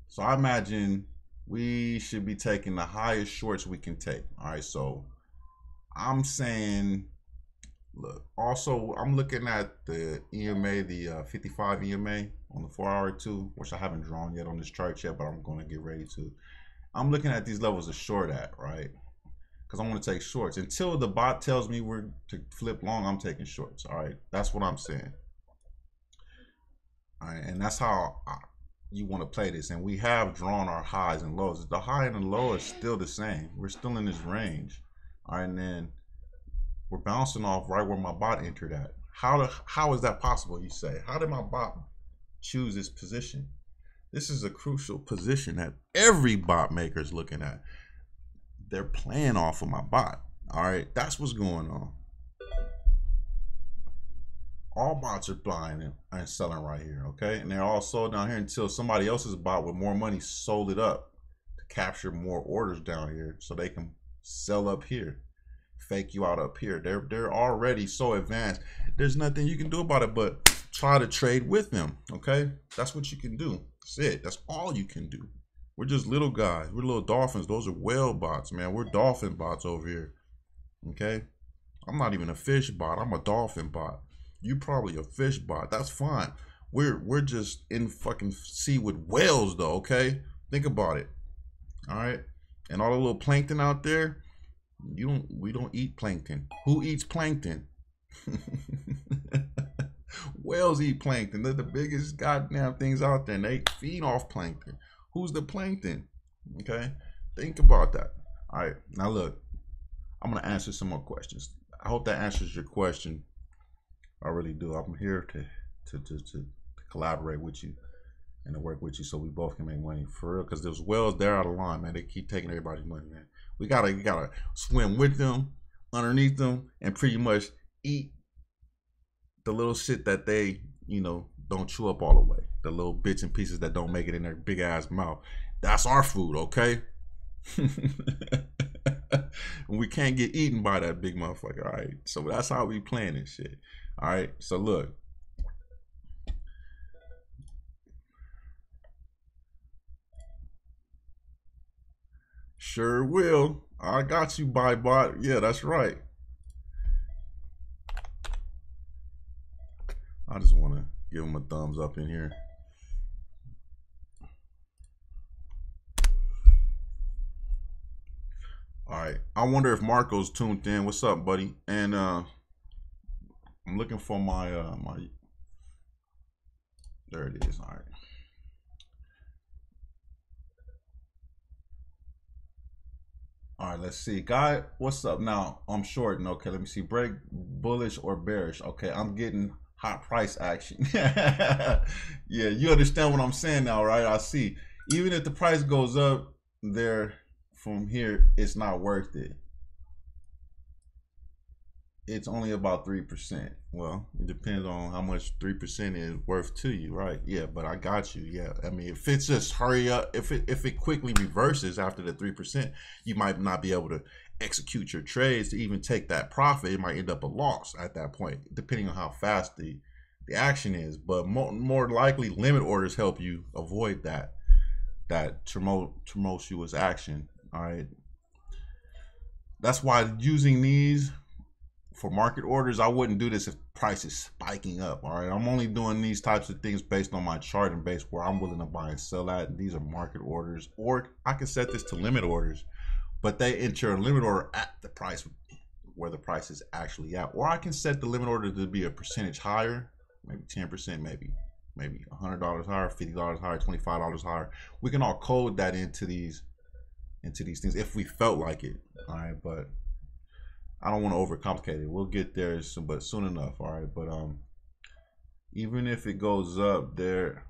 So I imagine we should be taking the highest shorts we can take. All right, so I'm saying, look, also I'm looking at the EMA, the 55 EMA on the 4-hour too, which I haven't drawn yet on this chart yet, but I'm going to get ready to. I'm looking at these levels of short at, right? Because I want to take shorts. Until the bot tells me we're to flip long, I'm taking shorts. All right, that's what I'm saying. All right, and that's how you want to play this. And we have drawn our highs and lows. The high and the low are still the same. We're still in this range. All right, and then we're bouncing off right where my bot entered at. How is that possible, you say? How did my bot choose this position? This is a crucial position that every bot maker is looking at. They're playing off of my bot. All right, that's what's going on. All bots are buying and selling right here, okay? And they're all sold down here until somebody else's bot with more money sold it up to capture more orders down here so they can sell up here, fake you out up here. They're already so advanced. There's nothing you can do about it but try to trade with them, okay? That's what you can do. That's it. That's all you can do. We're just little guys. We're little dolphins. Those are whale bots, man. We're dolphin bots over here. Okay? I'm not even a fish bot. I'm a dolphin bot. You probably a fish bot. That's fine. We're just in fucking sea with whales though, okay? Think about it. All right? And all the little plankton out there, we don't eat plankton. Who eats plankton? Whales eat plankton. They're the biggest goddamn things out there, and they feed off plankton. Who's the plankton? Okay, think about that. All right, now look, I'm gonna answer some more questions. I hope that answers your question. I really do. I'm here to collaborate with you and to work with you so we both can make money for real. Because those whales, they're out of line, man. They keep taking everybody's money, man. We gotta swim with them, underneath them and pretty much eat the little shit that they, you know, don't chew up all the way. The little bits and pieces that don't make it in their big ass mouth. That's our food, okay? We can't get eaten by that big motherfucker, all right? So that's how we playing this shit, all right? So look. Sure will. I got you, bitBull. Yeah, that's right. I just want to give him a thumbs up in here. All right. I wonder if Marco's tuned in. What's up, buddy? And I'm looking for my there it is. All right. All right, let's see. Guy, what's up? Now, I'm shorting. Okay, let me see. Break bullish or bearish. Okay, I'm getting hot price action. Yeah, you understand what I'm saying now, right? I see. Even if the price goes up there from here, it's not worth it. It's only about 3%. Well, it depends on how much 3% is worth to you, right? Yeah, but I got you. Yeah, I mean, if it's just hurry up, if it quickly reverses after the 3%, you might not be able to execute your trades to even take that profit. It might end up a loss at that point, depending on how fast the action is. But more likely, limit orders help you avoid that tumultuous action. All right, that's why using these for market orders, I wouldn't do this if price is spiking up. All right, I'm only doing these types of things based on my chart and based where I'm willing to buy and sell at. These are market orders, or I can set this to limit orders, but they enter a limit order at the price where the price is actually at. Or I can set the limit order to be a percentage higher, maybe 10%, maybe $100 higher, $50 higher, $25 higher. We can all code that into these things if we felt like it. All right, but I don't want to overcomplicate it. We'll get there soon, but soon enough. All right, but even if it goes up there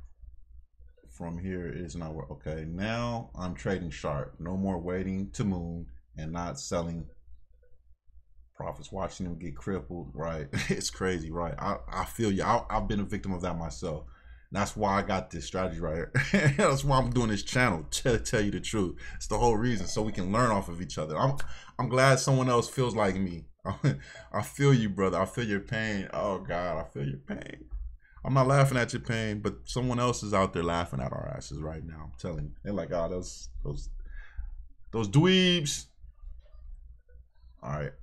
from here, it's not work. Okay, now I'm trading sharp. No more waiting to moon and not selling profits, watching them get crippled. Right, it's crazy. Right, I feel you. I've been a victim of that myself. That's why I got this strategy right here. That's why I'm doing this channel, to tell you the truth. It's the whole reason, so we can learn off of each other. I'm glad someone else feels like me. I feel you, brother. I feel your pain. Oh God, I feel your pain. I'm not laughing at your pain, but someone else is out there laughing at our asses right now. I'm telling you. They're like, oh, those dweebs. All right.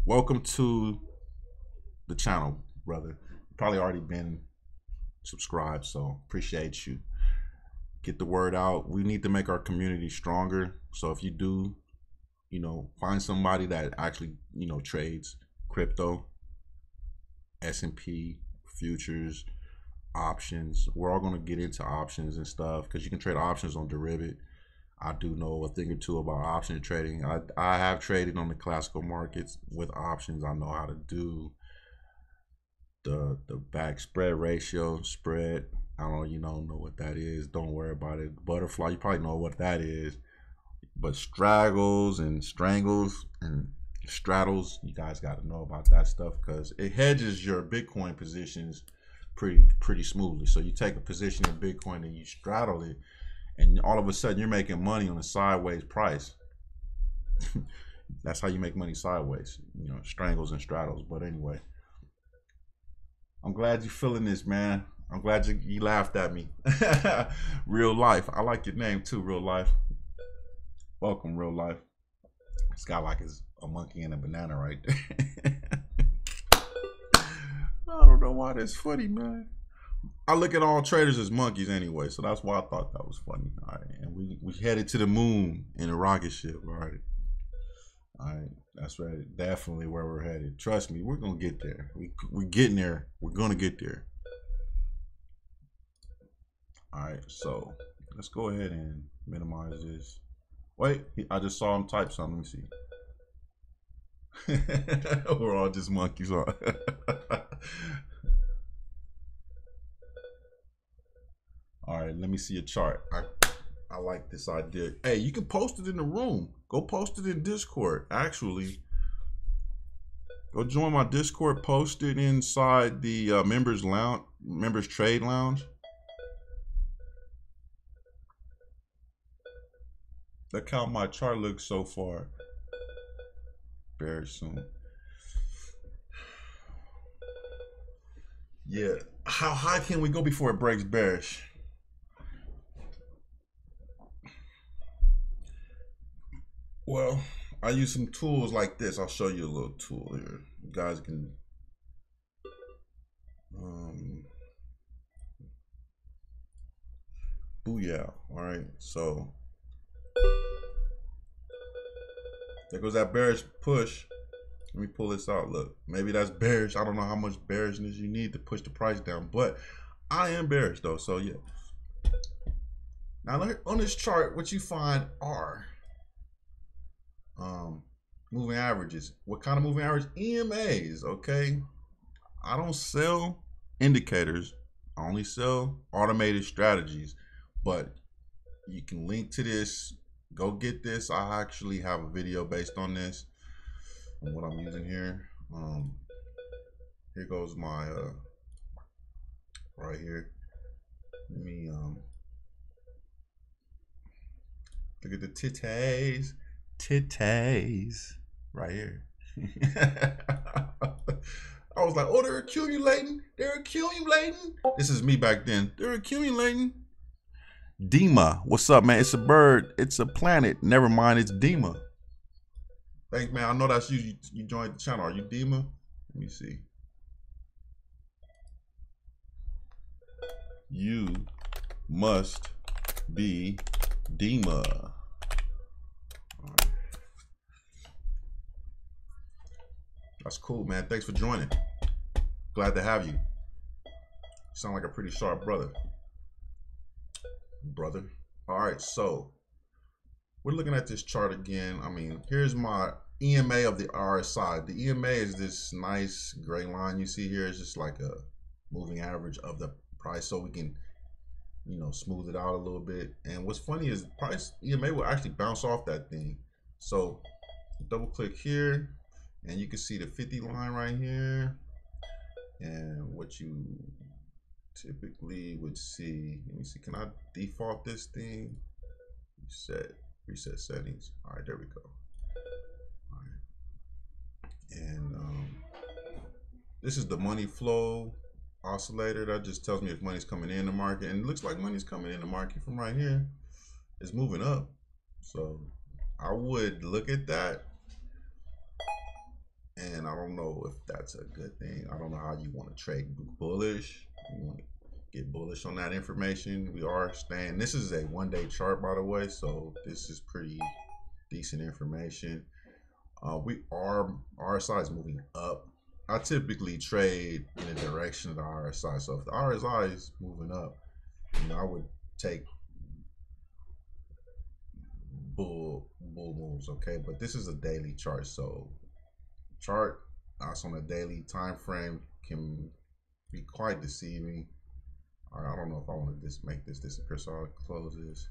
Welcome to the channel, brother. Probably already been subscribe, so appreciate you. Get the word out. We need to make our community stronger, so if you do, you know, find somebody that actually, you know, trades crypto, S&P, futures, options. We're all going to get into options and stuff because you can trade options on derivative. I do know a thing or two about option trading. I have traded on the classical markets with options. I know how to do the back spread ratio, spread. I don't know, you don't know what that is. Don't worry about it. Butterfly, you probably know what that is. But straggles and strangles and straddles, you guys got to know about that stuff because it hedges your Bitcoin positions pretty smoothly. So you take a position in Bitcoin and you straddle it, and all of a sudden you're making money on a sideways price. That's how you make money sideways, you know, strangles and straddles. But anyway, I'm glad you're feeling this, man. I'm glad you laughed at me. Real life. I like your name too, Real Life. Welcome, Real Life. This guy like is a monkey and a banana right there. I don't know why that's funny, man. I look at all traders as monkeys anyway, so that's why I thought that was funny. All right, and we headed to the moon in a rocket ship. All right. All right, that's right. Definitely where we're headed. Trust me, we're gonna get there. We're getting there. We're gonna get there. All right, so let's go ahead and minimize this. Wait, I just saw him type something. Let me see. We're all just monkeys, huh? All right, let me see a chart. I like this idea. Hey, you can post it in the room. Go post it in Discord. Actually, go join my Discord. Post it inside the members lounge, members trade lounge. Look how my chart looks so far. Very soon. Yeah. How high can we go before it breaks bearish? Well, I use some tools like this. I'll show you a little tool here. You guys can booyah. All right. So there goes that bearish push. Let me pull this out. Look, maybe that's bearish. I don't know how much bearishness you need to push the price down, but I am bearish though. So yeah. Now on this chart, what you find are moving averages. What kind of moving average? EMAs. Okay. I don't sell indicators. I only sell automated strategies. But you can link to this. Go get this. I actually have a video based on this and what I'm using here. Here goes my right here. Let me look at the titties. Titties right here. I was like, oh, they're accumulating. They're accumulating. This is me back then. They're accumulating. Dima, what's up, man? It's a bird. It's a planet. Never mind, it's Dima. Thanks, man. I know that's you. You joined the channel. Are you Dima? Let me see. You must be Dima. Right. That's cool, man. Thanks for joining. Glad to have you. You sound like a pretty sharp brother. All right, so we're looking at this chart again. I mean, here's my EMA of the RSI. The EMA is this nice gray line you see here. It's just like a moving average of the price, so we can, you know, smooth it out a little bit. And what's funny is the price EMA will actually bounce off that thing. So double click here, and you can see the 50 line right here. And what you typically would see, let me see, can I default this thing? Reset settings. All right, there we go. All right. And this is the money flow oscillator. That just tells me if money's coming in the market, and it looks like money's coming in the market from right here. It's moving up, so I would look at that. And I don't know if that's a good thing. I don't know how you want to trade bullish. You want to get bullish on that information. We are staying. This is a one-day chart, by the way, so this is pretty decent information. RSI is moving up. I typically trade in the direction of the RSI. So if the RSI is moving up, you know, I would take bull moves, okay? But this is a daily chart, so chart that's on a daily time frame can be quite deceiving. All right, I don't know if I want to just make this disappear, so I'll close this,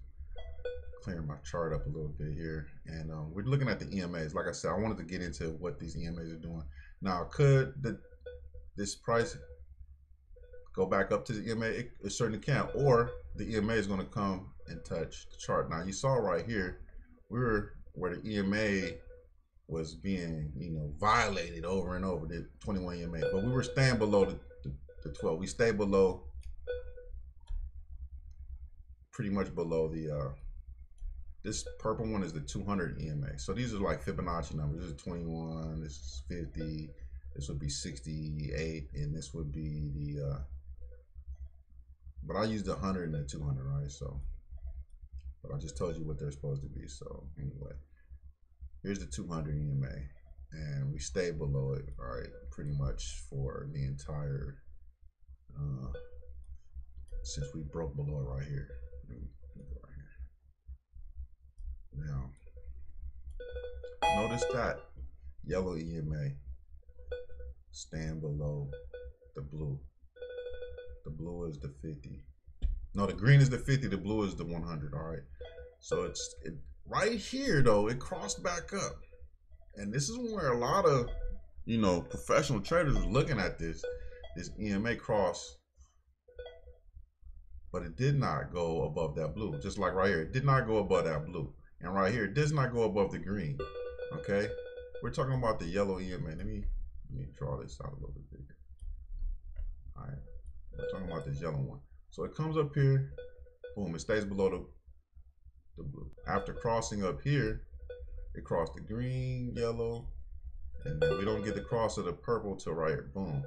clear my chart up a little bit here. And we're looking at the EMAs. Like I said, I wanted to get into what these EMAs are doing. Now, could this price go back up to the EMA? It certainly can, or the EMA is going to come and touch the chart. Now, you saw right here, we were where the EMA was being, you know, violated over and over, the 21 EMA, but we were staying below the 12. We stayed below, pretty much below the this purple one is the 200 EMA. So these are like Fibonacci numbers. This is 21, this is 50, this would be 68, and this would be the but I used the 100 and the 200, right? So, but I just told you what they're supposed to be. So anyway, here's the 200 EMA, and we stay below it, right, pretty much for the entire, since we broke below it right here. Now, notice that yellow EMA stand below the blue. The blue is the 50. No, the green is the 50, the blue is the 100. All right. So right here though, it crossed back up. And this is where a lot of, you know, professional traders are looking at this EMA cross, but it did not go above that blue. Just like right here, it did not go above that blue. And right here, it does not go above the green. Okay, we're talking about the yellow EMA. Let me draw this out a little bit bigger. All right, we're talking about this yellow one. So it comes up here, boom, it stays below the blue. After crossing up here, it crossed the green, yellow, and then we don't get the cross of the purple till right here, boom.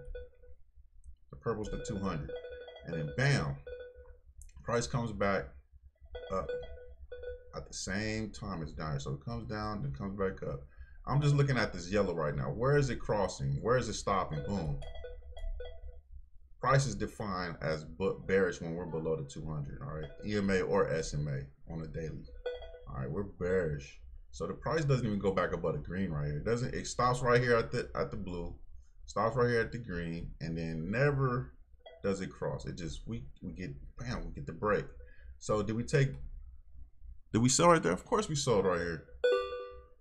The purple's the 200, and then bam, price comes back up at the same time it's down here. So it comes down, then comes back up. I'm just looking at this yellow right now. Where is it crossing? Where is it stopping? Boom. Price is defined as bearish when we're below the 200. All right, EMA or SMA on the daily. All right, we're bearish. So the price doesn't even go back above the green right here. It stops right here at the blue, stops right here at the green, and then never does it cross. It just we get bam, we get the break. So did we sell right there? Of course we sold right here.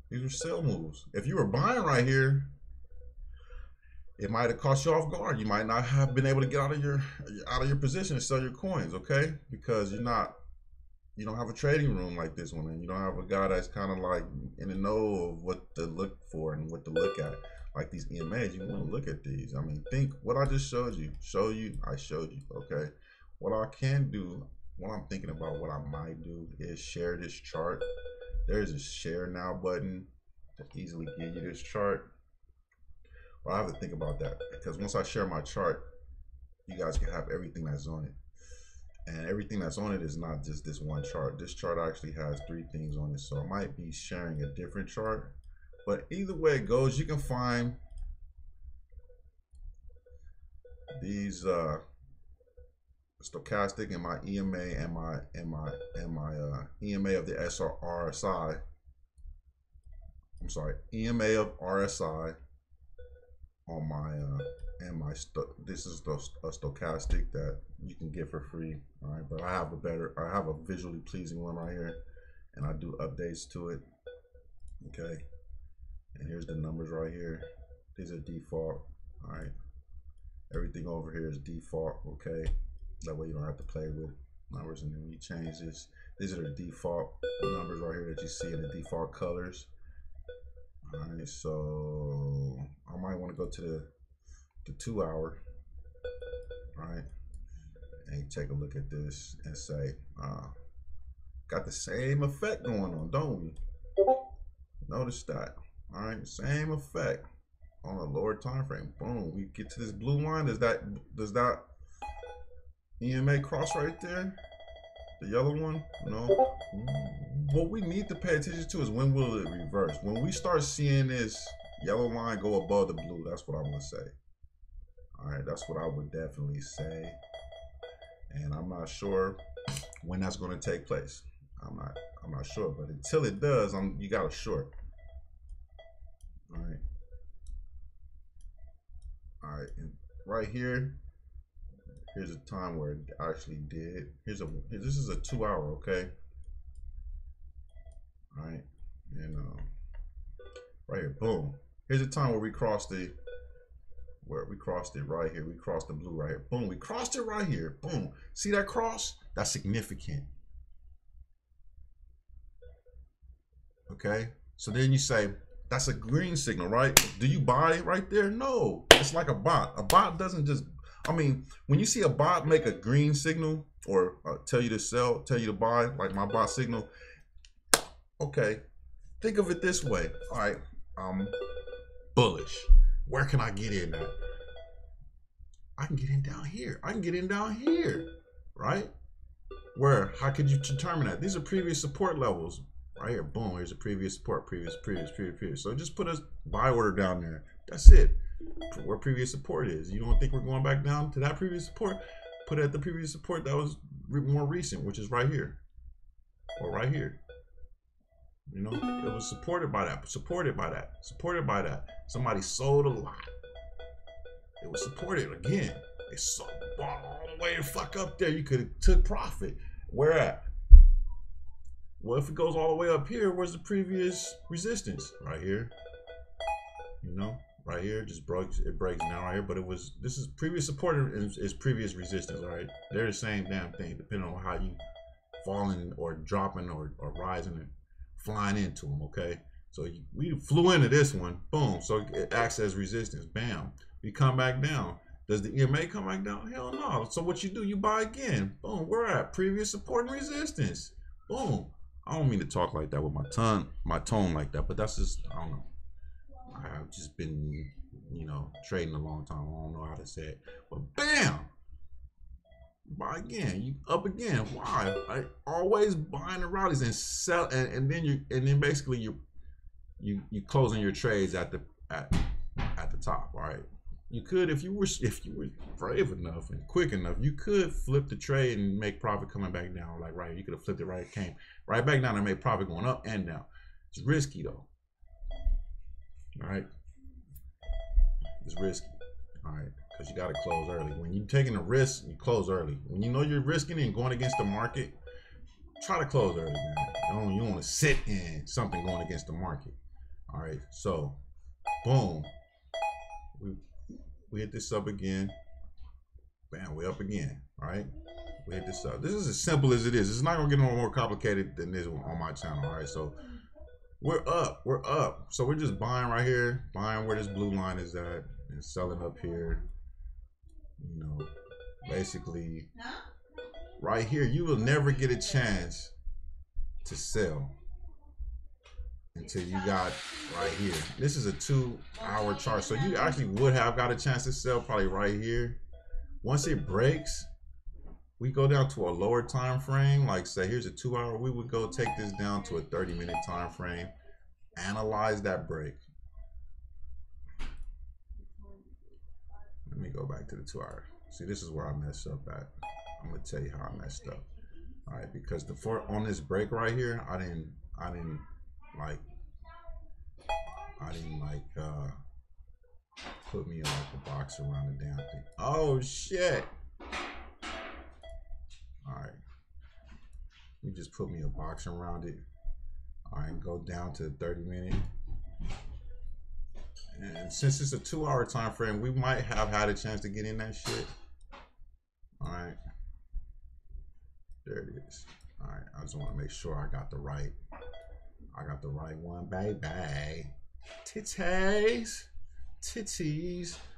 These are sell moves. If you were buying right here, it might have caught you off guard. You might not have been able to get out of your position and sell your coins, okay? Because you don't have a trading room like this one, and you don't have a guy that's kind of like in the know of what to look for and what to look at. Like these EMAs, you want to look at these. I mean, think what I just showed you. I showed you, okay? What I can do, what I'm thinking about, what I might do is share this chart. There's a share now button to easily give you this chart. Well, I have to think about that, because once I share my chart, you guys can have everything that's on it. And everything that's on it is not just this one chart. This chart actually has 3 things on it. So I might be sharing a different chart. But either way it goes, you can find these stochastic and my EMA and my EMA of the RSI. I'm sorry, EMA of RSI on my this is a stochastic that you can get for free. All right, but I have a visually pleasing one right here, and I do updates to it. Okay, and here's the numbers right here. These are default. All right, everything over here is default. Okay, that way you don't have to play with numbers. And then when you change this, these are the default numbers right here that you see in the default colors. All right, so I might want to go to the 2 hour, right, and take a look at this and say, got the same effect going on, don't we? Notice that. All right, same effect on a lower time frame. Boom, we get to this blue line. Does that EMA cross right there? The yellow one? No. What we need to pay attention to is when will it reverse. When we start seeing this yellow line go above the blue, that's what I'm gonna say. All right, that's what I would definitely say. And I'm not sure when that's gonna take place. I'm not sure, but until it does, you got a short. All right. All right, and right here, here's a time where it actually did. This is a 2 hour, okay? All right, and right here, boom. Here's a time where we crossed it right here. We crossed the blue right here. Boom, we crossed it right here. Boom. See that cross? That's significant. Okay, so then you say, that's a green signal, right? Do you buy right there? No, it's like a bot. A bot doesn't just, I mean, when you see a bot make a green signal or tell you to sell, tell you to buy, like my bot signal, okay, think of it this way. All right, I'm bullish. Where can I get in at? I can get in down here. I can get in down here, right? Where? How could you determine that? These are previous support levels. Right here, boom, here's a previous support, previous. So just put a buy order down there. That's it. Where previous support is. You don't think we're going back down to that previous support? Put it at the previous support that was more recent, which is right here. Or right here. You know, it was supported by that, supported by that, supported by that. Somebody sold a lot. It was supported again. It's so bought all the way the fuck up there. You could have took profit. Where at? Well, if it goes all the way up here, where's the previous resistance? Right here. You know, right here, just breaks. It breaks down right here, but this is previous support is previous resistance. All right, they're the same damn thing, depending on how you falling or dropping or rising and flying into them. Okay, so we flew into this one, boom. So it acts as resistance. Bam. We come back down. Does the EMA come back down? Hell no. So what you do? You buy again. Boom. We're at previous support and resistance. Boom. I don't mean to talk like that with my tone like that, but that's just, I don't know. I've just been, you know, trading a long time. I don't know how to say it, but bam, buy again. You up again. Why? I always buying the rallies and sell, and then basically you closing your trades at the top. All right. You could, if you were brave enough and quick enough, you could flip the trade and make profit coming back down. Like right, you could have flipped it right, it came right back down and made profit going up and down. It's risky though. All right, it's risky. All right, because you got to close early. When you're taking a risk, you close early. When you know you're risking and going against the market, try to close early, man. You don't want to sit in something going against the market. All right, so boom. We hit this up again. Bam, we're up again. All right, we hit this up. This is as simple as it is. It's not gonna get no more complicated than this on my channel. All right, so we're up. So we're just buying right here, buying where this blue line is at, and selling up here. You know, basically right here, you will never get a chance to sell until you got right here. This is a 2-hour chart, so you actually would have got a chance to sell probably right here. Once it breaks, we go down to a lower time frame, like say here's a 2-hour. We would go take this down to a 30-minute time frame, analyze that break. Let me go back to the 2-hour. See, this is where I messed up at. I'm gonna tell you how I messed up. All right, because on this break right here, I didn't put me like a box around the damn thing. Oh shit. All right. You just put me a box around it. All right, go down to the 30-minute. And since it's a 2-hour time frame, we might have had a chance to get in that shit. All right. There it is. All right, I just want to make sure I got the right one, baby. Titties.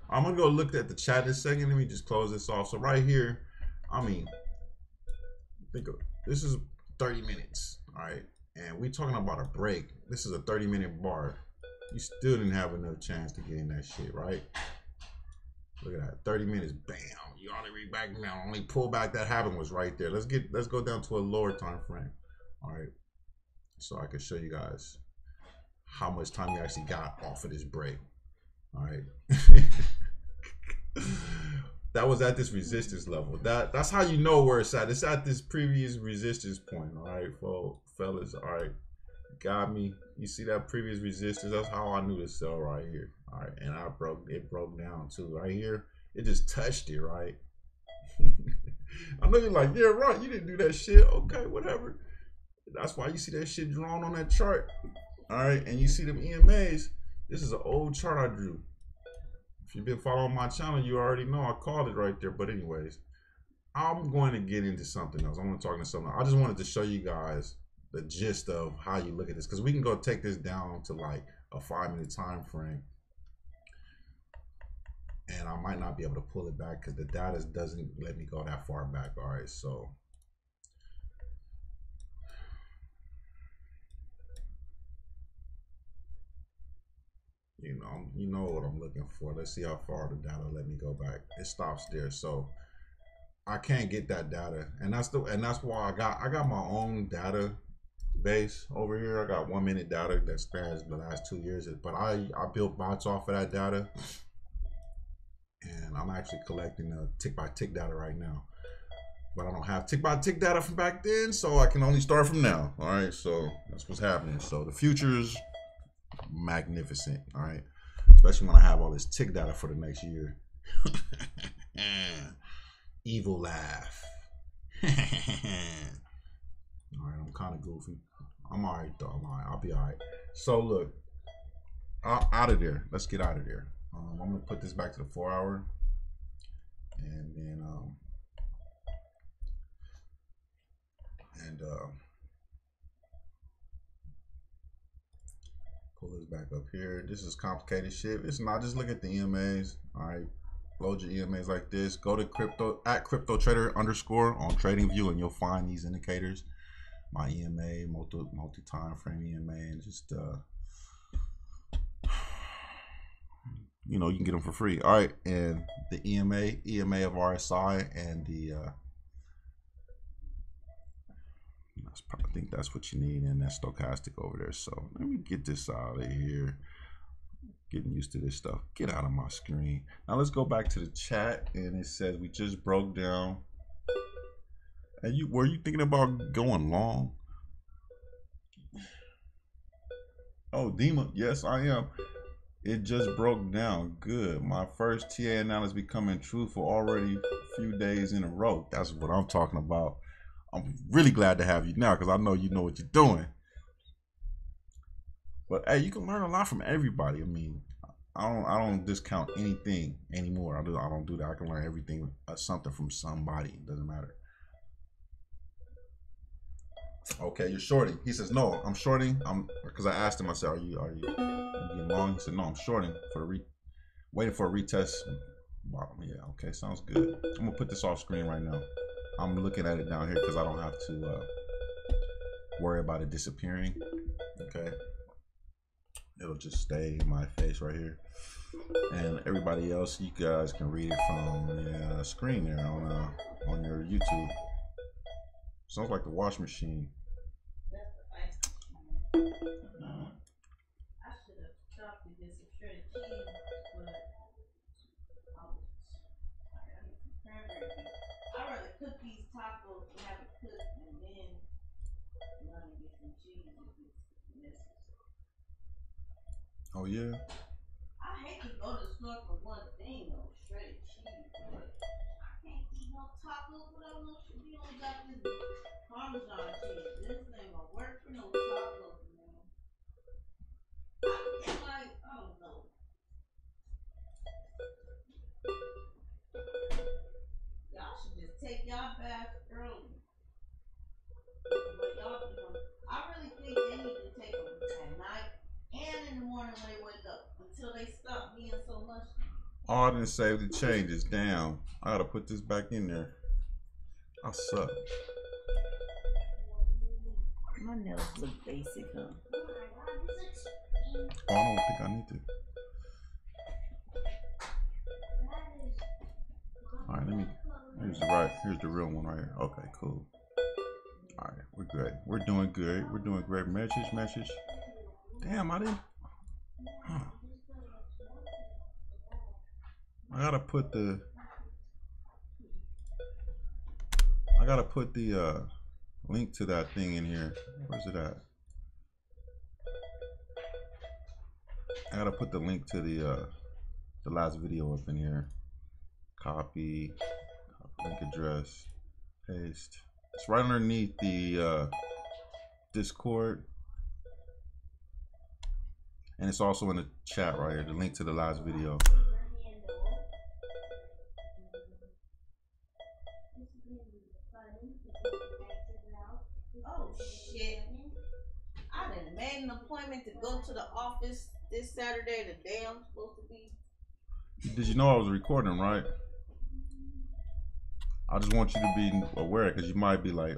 I'm gonna go look at the chat in a second. Let me just close this off. So right here, I mean, think of this is 30 minutes, all right, and we talking about a break. This is a 30-minute bar. You still didn't have enough chance to get in that shit, right? Look at that, 30 minutes, bam. You already back now. Only pullback that happened was right there. Let's go down to a lower time frame, all right, so I can show you guys how much time you actually got off of this break. All right. That was at this resistance level. That's how you know where it's at. It's at this previous resistance point. All right, fellas. All right, got me. You see that previous resistance? That's how I knew to sell right here. All right, and it broke down too. Right here, it just touched it. Right. I know you're like, yeah, right. You didn't do that shit. Okay, whatever. That's why you see that shit drawn on that chart. All right, and you see them EMAs. This is an old chart I drew. If you've been following my channel, you already know I called it right there. But anyways, I'm going to get into something else. I want to talk to something. I just wanted to show you guys the gist of how you look at this, because we can go take this down to like a 5-minute time frame, and I might not be able to pull it back because the data doesn't let me go that far back. All right, so you know what I'm looking for. Let's see how far the data let me go back. It stops there, so I can't get that data, and that's why I got my own data base over here. I got 1-minute data that spans the last 2 years, but I built bots off of that data, and I'm actually collecting tick by tick data right now. But I don't have tick by tick data from back then, so I can only start from now. All right, so that's what's happening. So the future's magnificent. All right, especially when I have all this tick data for the next year. Evil laugh. All right, I'm kind of goofy. I'm all right though. I'm all right. I'll be all right. So look, out of there. Let's get out of there. I'm gonna put this back to the 4 hour, and then pull this back up here. This is complicated shit. It's not. Just look at the EMAs. All right. Load your EMAs like this. Go to @CryptoTrader_ on Tradingview, and you'll find these indicators. My EMA, multi-time frame EMA, and just you know, you can get them for free. All right, and the EMA of RSI, and the I think that's what you need, and that stochastic over there. So let me get this out of here. Getting used to this stuff. Get out of my screen. Now let's go back to the chat, and it says we just broke down. And were you thinking about going long? Oh, Dima, yes I am. It just broke down. Good. My first TA analysis becoming truthful already a few days in a row. That's what I'm talking about. I'm really glad to have you now because I know you know what you're doing. But hey, you can learn a lot from everybody. I mean, I don't discount anything anymore. I don't do that. I can learn everything, something from somebody. It doesn't matter. Okay, you're shorting. He says no. I'm shorting. Because I asked him. I said, are you getting long? He said no. I'm shorting for waiting for a retest. Wow, yeah. Okay, sounds good. I'm gonna put this off screen right now. I'm looking at it down here because I don't have to worry about it disappearing. Okay. It'll just stay in my face right here, and everybody else, you guys can read it from the screen there on your YouTube. Sounds like the wash machine. I should have stopped to get some shredded cheese, but I'd rather cook these tacos and have it cooked and then run and get some cheese if it's necessary. Oh yeah. I hate to go to the store for one thing though, shredded cheese. But I can't eat no tacos without no shit. We only got this Parmesan cheese. This ain't gonna work for no tacos, man. I'm like, I don't know. Y'all should just take y'all bath early. But y'all be doing, I really think they need to take them at night and in the morning when they wake up until they stop being so much. Oh, I didn't save the changes. Damn. I gotta put this back in there. I suck. My nails look basic, huh? Oh, I don't think I need to. Alright, here's the real one right here. Okay, cool. Alright, we're good. We're doing good. We're doing great. Message. Damn, I didn't. Huh. I gotta put the link to that thing in here. Where's it at? I gotta put the link to the last video up in here. Copy link address, paste. It's right underneath the Discord, and it's also in the chat right here. The link to the last video. Oh shit! I done made an appointment to go to the office this Saturday, the day I'm supposed to be. Did you know I was recording, right? I just want you to be aware because you might be like,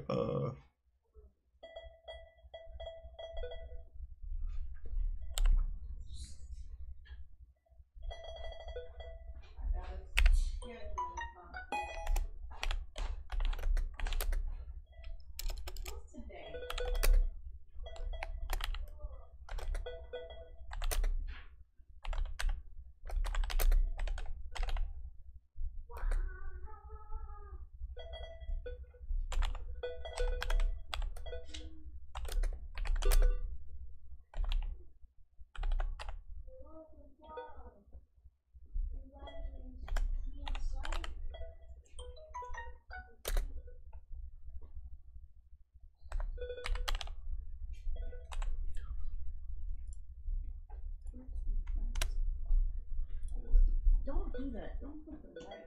that. Don't put the light.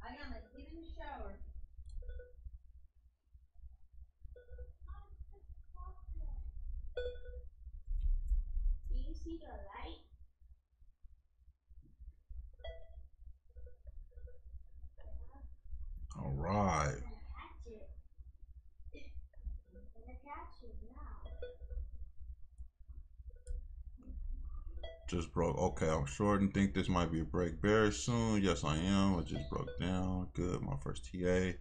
I gotta get in the shower. Do you see the light? All right. Just broke. Okay, I'm short and think this might be a break bearish soon. Yes, I am. I just broke down. Good. My first TA.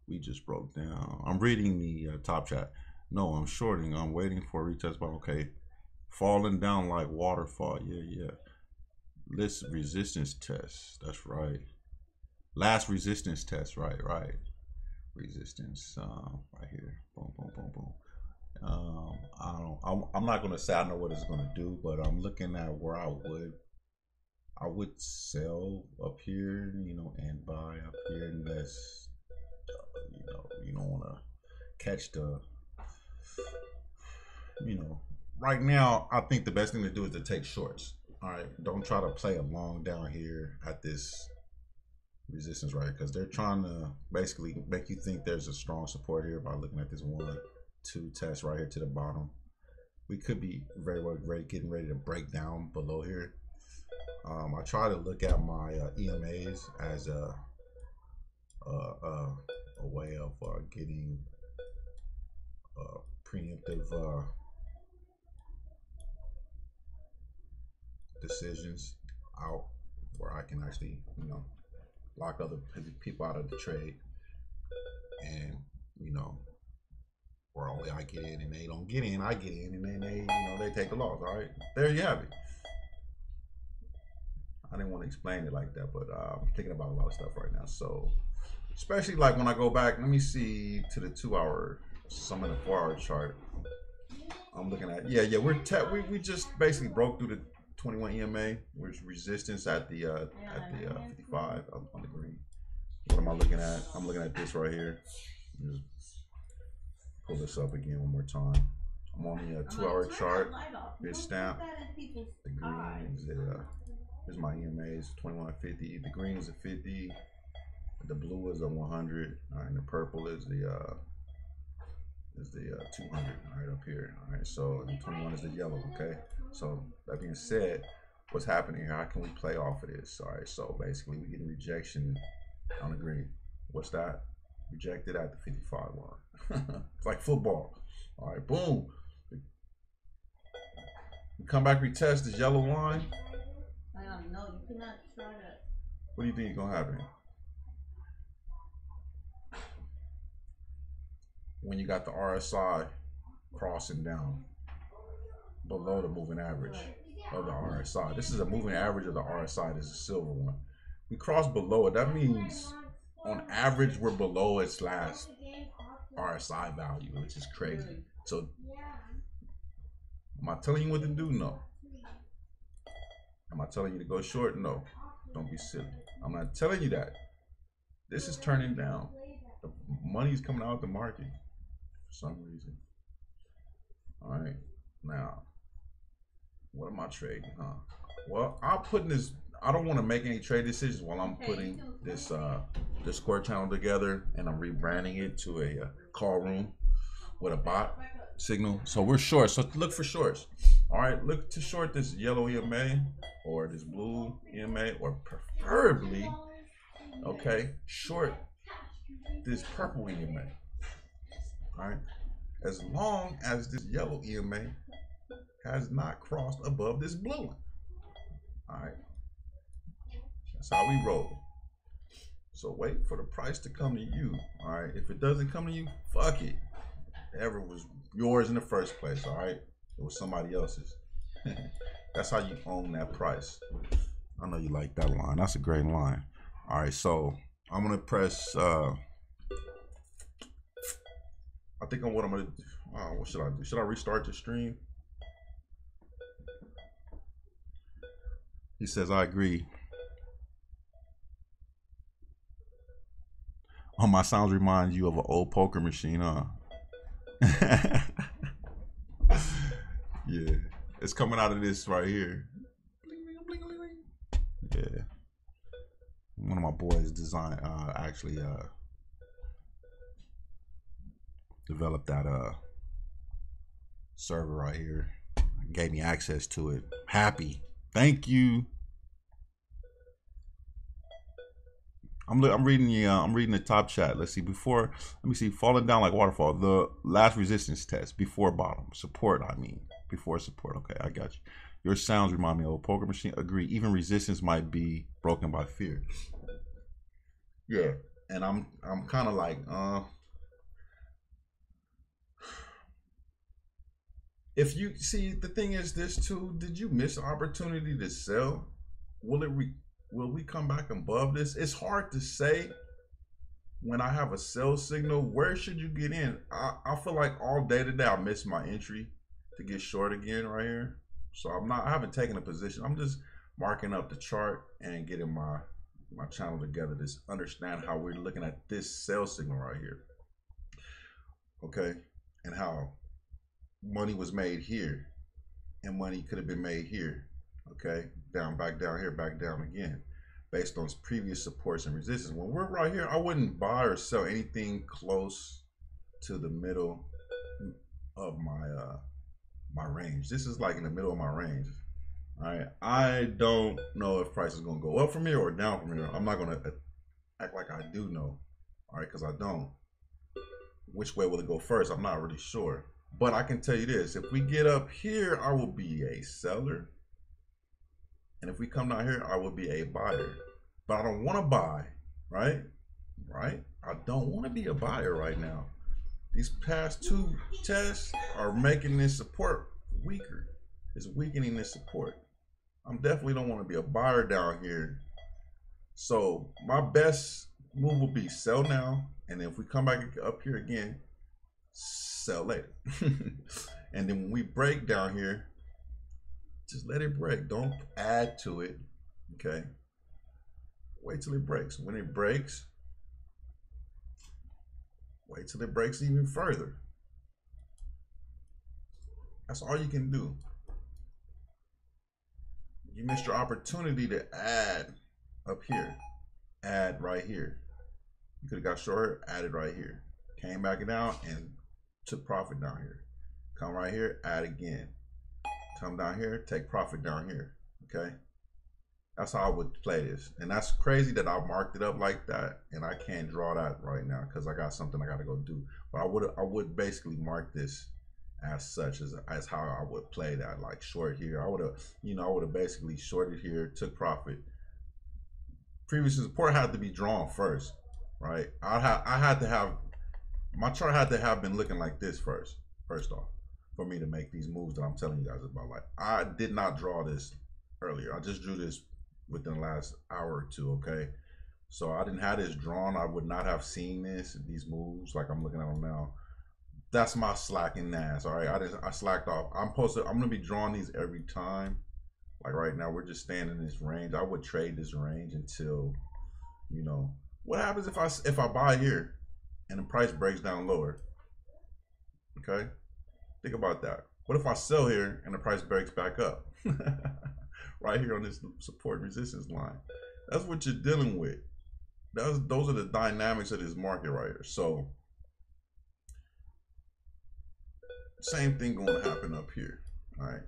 We just broke down. I'm reading the top chat. No, I'm shorting. I'm waiting for a retest. But okay, falling down like waterfall. Yeah. This resistance test. That's right. Last resistance test. Right. Resistance. Right here. Boom. I'm not gonna say I know what it's gonna do, but I'm looking at where I would sell up here, and buy up here, unless you don't want to catch the, right now I think the best thing to do is to take shorts. All right, don't try to play a long down here at this resistance, right? Because they're trying to basically make you think there's a strong support here by looking at this 1-2 test right here to the bottom. We could be very well getting ready to break down below here. I try to look at my EMAs as a way of getting preemptive decisions out, where I can actually, lock other people out of the trade, and where only I get in and they don't get in, I get in, and then they take a loss. All right, there you have it. I didn't want to explain it like that, but I'm thinking about a lot of stuff right now. So, especially like when I go back, let me see to the 2-hour, some of the 4-hour chart. I'm looking at, we just basically broke through the 21 EMA, which resistance at the 55 on the green. What am I looking at? I'm looking at this right here. Just pull this up again one more time. I'm on the 2-hour chart. This stamp. The green is here's my EMAs, 2150. The green is a 50. The blue is a 100. All right, and the purple is the 200. All right, up here. All right, so the 21 is the yellow. Okay. So that being said, what's happening here? How can we play off of this? All right, so basically we're getting rejection on the green. What's that? Rejected at the 55 line. It's like football. All right, boom. We come back, retest this yellow line. No, you cannot try that. What do you think is gonna happen? When you got the RSI crossing down below the moving average of the RSI. This is a moving average of the RSI. This is a silver one. We cross below it. That means on average we're below its last RSI value, which is crazy. So am I telling you what to do? No. Am I telling you to go short? No. Don't be silly. I'm not telling you that. This is turning down. The money's coming out of the market for some reason. All right. Now, what am I trading, Well, I'm putting this. I don't want to make any trade decisions while I'm putting this Discord channel together, and I'm rebranding it to a call room with a bot signal. So we're short. So look for shorts. All right, look to short this yellow EMA or this blue EMA, or preferably, okay, short this purple EMA. All right, as long as this yellow EMA has not crossed above this blue one. All right, that's how we roll. So wait for the price to come to you. All right, if it doesn't come to you, fuck it. Ever was yours in the first place. All right, it was somebody else's. That's how you own that price. I know you like that line. That's a great line. All right, so I'm gonna press. I think what I'm gonna do. What should I do? Should I restart the stream? He says I agree. Oh, my sounds remind you of an old poker machine, huh? Yeah, it's coming out of this right here. Yeah, One of my boys actually developed that server right here. Gave me access to it. Happy. Thank you. I'm reading the top chat. Let's see. Let me see. Falling down like waterfall. The last resistance test before bottom support. I mean before support. Okay, I got you. Your sounds remind me of a poker machine. Agree. Even resistance might be broken by fear. Yeah, and I'm kind of like if you see, the thing is this too. Did you miss the opportunity to sell? Will we come back above this? It's hard to say when I have a sell signal. Where should you get in? I feel like all day today I missed my entry to get short again right here. So I haven't taken a position. I'm just marking up the chart and getting my channel together to understand how we're looking at this sell signal right here. Okay, and how money was made here and money could have been made here. Okay, back down here, back down again, based on previous supports and resistance. When we're right here, I wouldn't buy or sell anything close to the middle of my range. This is like in the middle of my range. All right, I don't know if price is gonna go up from here or down from here. I'm not gonna act like I do know, all right, because I don't. Which way will it go first? I'm not really sure, but I can tell you this: if we get up here, I will be a seller. And if we come down here, I will be a buyer. But I don't want to buy, right? Right? I don't want to be a buyer right now. These past two tests are making this support weaker. It's weakening this support. I definitely don't want to be a buyer down here. So my best move will be sell now. And then if we come back up here again, sell later. And then when we break down here, just let it break. Don't add to it. Okay. Wait till it breaks. When it breaks, wait till it breaks even further. That's all you can do. You missed your opportunity to add up here. Add right here. You could have got shorter, added right here. Came back down and took profit down here. Come right here, add again. Come down here, take profit down here. Okay, that's how I would play this. And that's crazy that I marked it up like that and I can't draw that right now because I got something I got to go do. But I would basically mark this as such, as how I would play that, like short here. I would have basically shorted here, took profit. Previous support had to be drawn first, right? I had to have, my chart had to have been looking like this first off, for me to make these moves that I'm telling you guys about. Like, I did not draw this earlier. I just drew this within the last hour or two, okay? So I didn't have this drawn. I would not have seen these moves like I'm looking at them now. That's my slacking ass, all right? I slacked off. I'm gonna be drawing these every time. Like right now, we're just staying in this range. I would trade this range until, you know, what happens if I buy here and the price breaks down lower, okay? Think about that. What if I sell here and the price breaks back up? Right here on this support resistance line. That's what you're dealing with. Those are the dynamics of this market right here. So same thing going to happen up here. All right.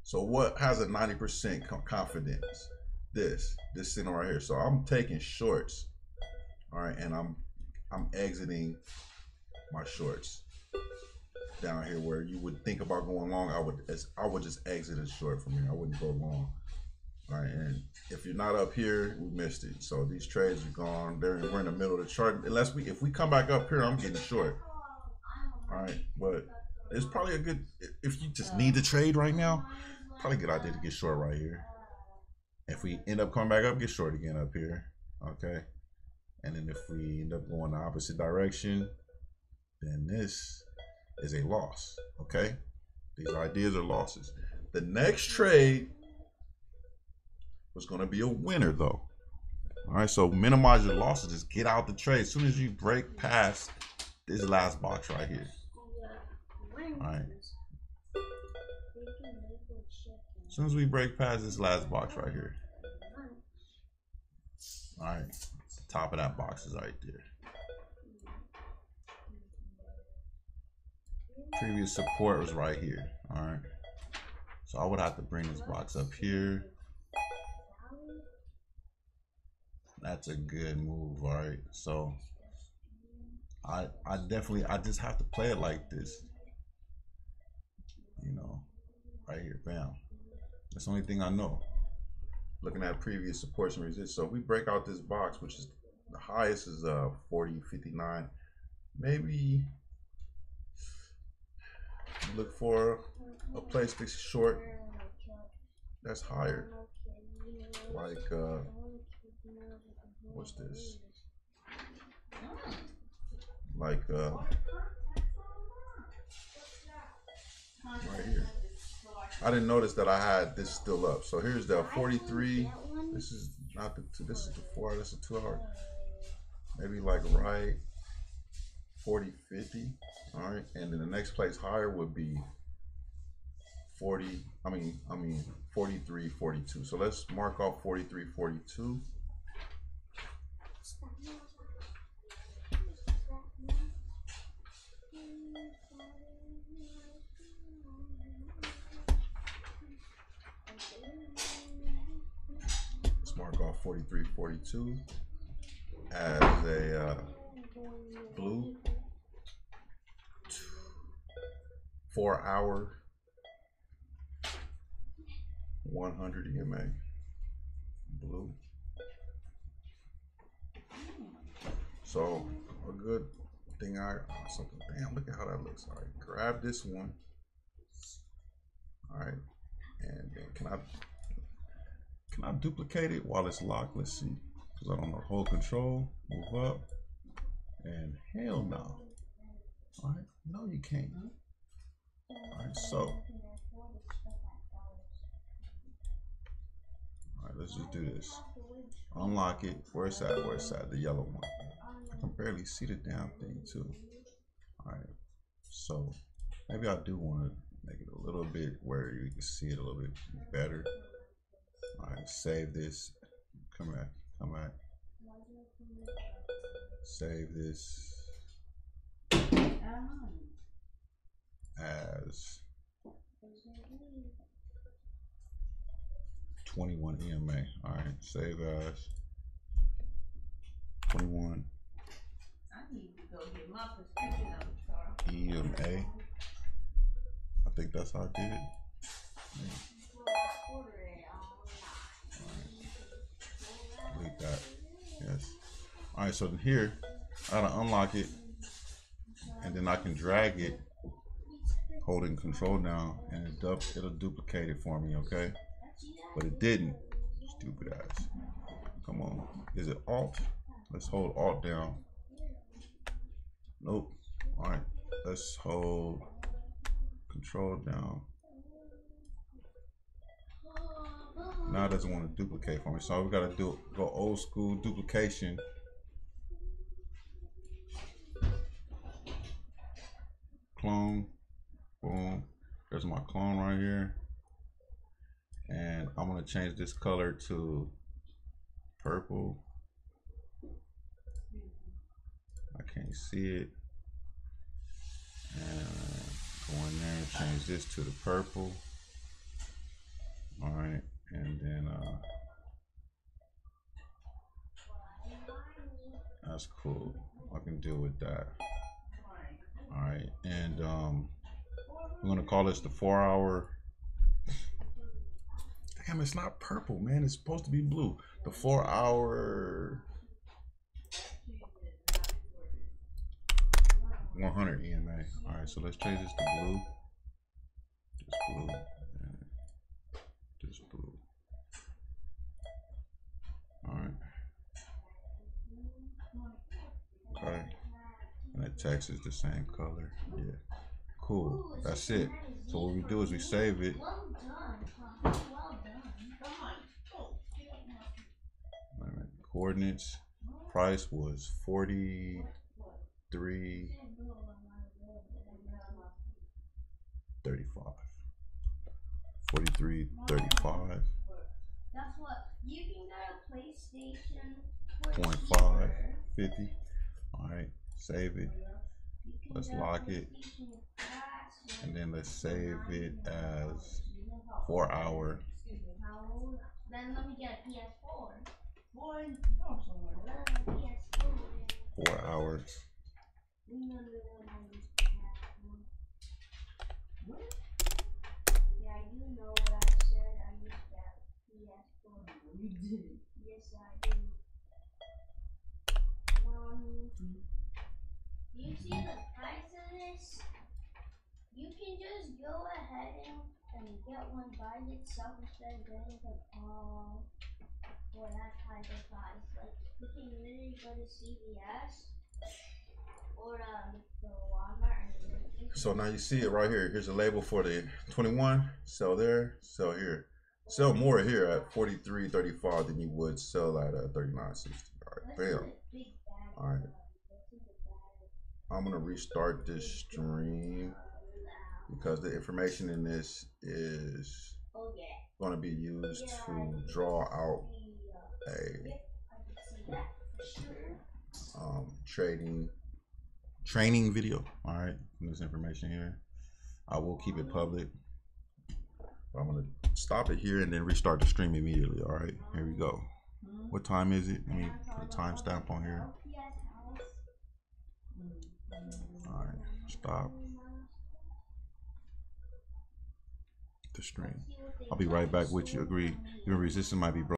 So what has a 90% confidence? This signal right here. So I'm taking shorts. All right, and I'm exiting my shorts down here where you would think about going long. I would just exit a short from here. I wouldn't go long. All right, and if you're not up here, we missed it. So these trades are gone. We're in the middle of the chart. If we come back up here, I'm getting short. All right, but it's probably a good, if you just need to trade right now, probably a good idea to get short right here. If we end up coming back up, get short again up here. Okay, and then if we end up going the opposite direction, then this is a loss. Okay, these ideas are losses. The next trade was going to be a winner though. All right, so minimize your losses. Just get out the trade as soon as you break past this last box right here. All right, as soon as we break past this last box right here. All right, top of that box is right there. Previous support was right here. All right, so I would have to bring this box up here. That's a good move. All right, so I just have to play it like this, you know, right here, bam. That's the only thing I know. Looking at previous supports and resistance. So if we break out this box, which is the highest is 40.59, maybe look for a place to short that's higher. Like what's this? Like right here. I didn't notice that I had this still up. So here's the 43. This is not the 2. This is the 4. This is 2 hour. Maybe like right 40.50. All right, and then the next place higher would be 43.42. So let's mark off 43.42. Let's mark off 43.42 as a blue 4 hour 100 EMA blue. So a good thing something. Damn, look at how that looks. All right, grab this one. All right, and then can I duplicate it while it's locked? Let's see, because I don't know. Hold control, move up, and hell no. All right, no, you can't. All right, so all right, let's just do this. Unlock it. Where's that? Where's that? The yellow one. I can barely see the damn thing too. All right, so maybe I do want to make it a little bit where you can see it a little bit better. All right, save this. Come back. Come back. Save this as 21 EMA. All right, save as 21 EMA. I think that's how I did it. Delete that. Yes. All right, so here I gotta unlock it, and then I can drag it, holding control down, and it'll duplicate it for me. Okay, but it didn't. Stupid ass. Come on. Is it Alt? Let's hold Alt down. Nope. All right. Let's hold control down. Now it doesn't want to duplicate for me. So we gotta go old school duplication. Clone. Boom. There's my clone right here. And I'm gonna change this color to purple. I can't see it. And go in there and change this to the purple. All right, and then that's cool. I can deal with that. All right, and I'm gonna call this the 4 hour. Damn, it's not purple, man. It's supposed to be blue. The 4 hour 100 EMA. All right, so let's change this to blue. Just blue. Just blue. All right. Okay. And the text is the same color. Yeah. Cool. That's it. So what we do is we save it. Coordinates. Price was 43.35. 43.35. That's what you can get a PlayStation 0.550. All right, save it. Let's lock it, and then let's save it as 4 hour. Then let me get a PS4. 4 hours. Yeah, you know what I said. I used that PS4. You did. Yes, I did. Do you see the price of this? You can just go ahead and get one by itself instead of getting them all for that type of price. Like, you can literally go to CVS or the Walmart and so now you see it right here. Here's a label for the 21. Sell there, sell here. Sell more here at 43.35 than you would sell at 39.60. All right, bam. All right. I'm gonna restart this stream because the information in this is going to be used to draw out a training video. All right, from this information here. I will keep it public. I'm gonna stop it here and then restart the stream immediately. All right, here we go. What time is it? Let me put a timestamp on here. All right, stop the stream. I'll be right back with you. Agree. Even resistance might be broken.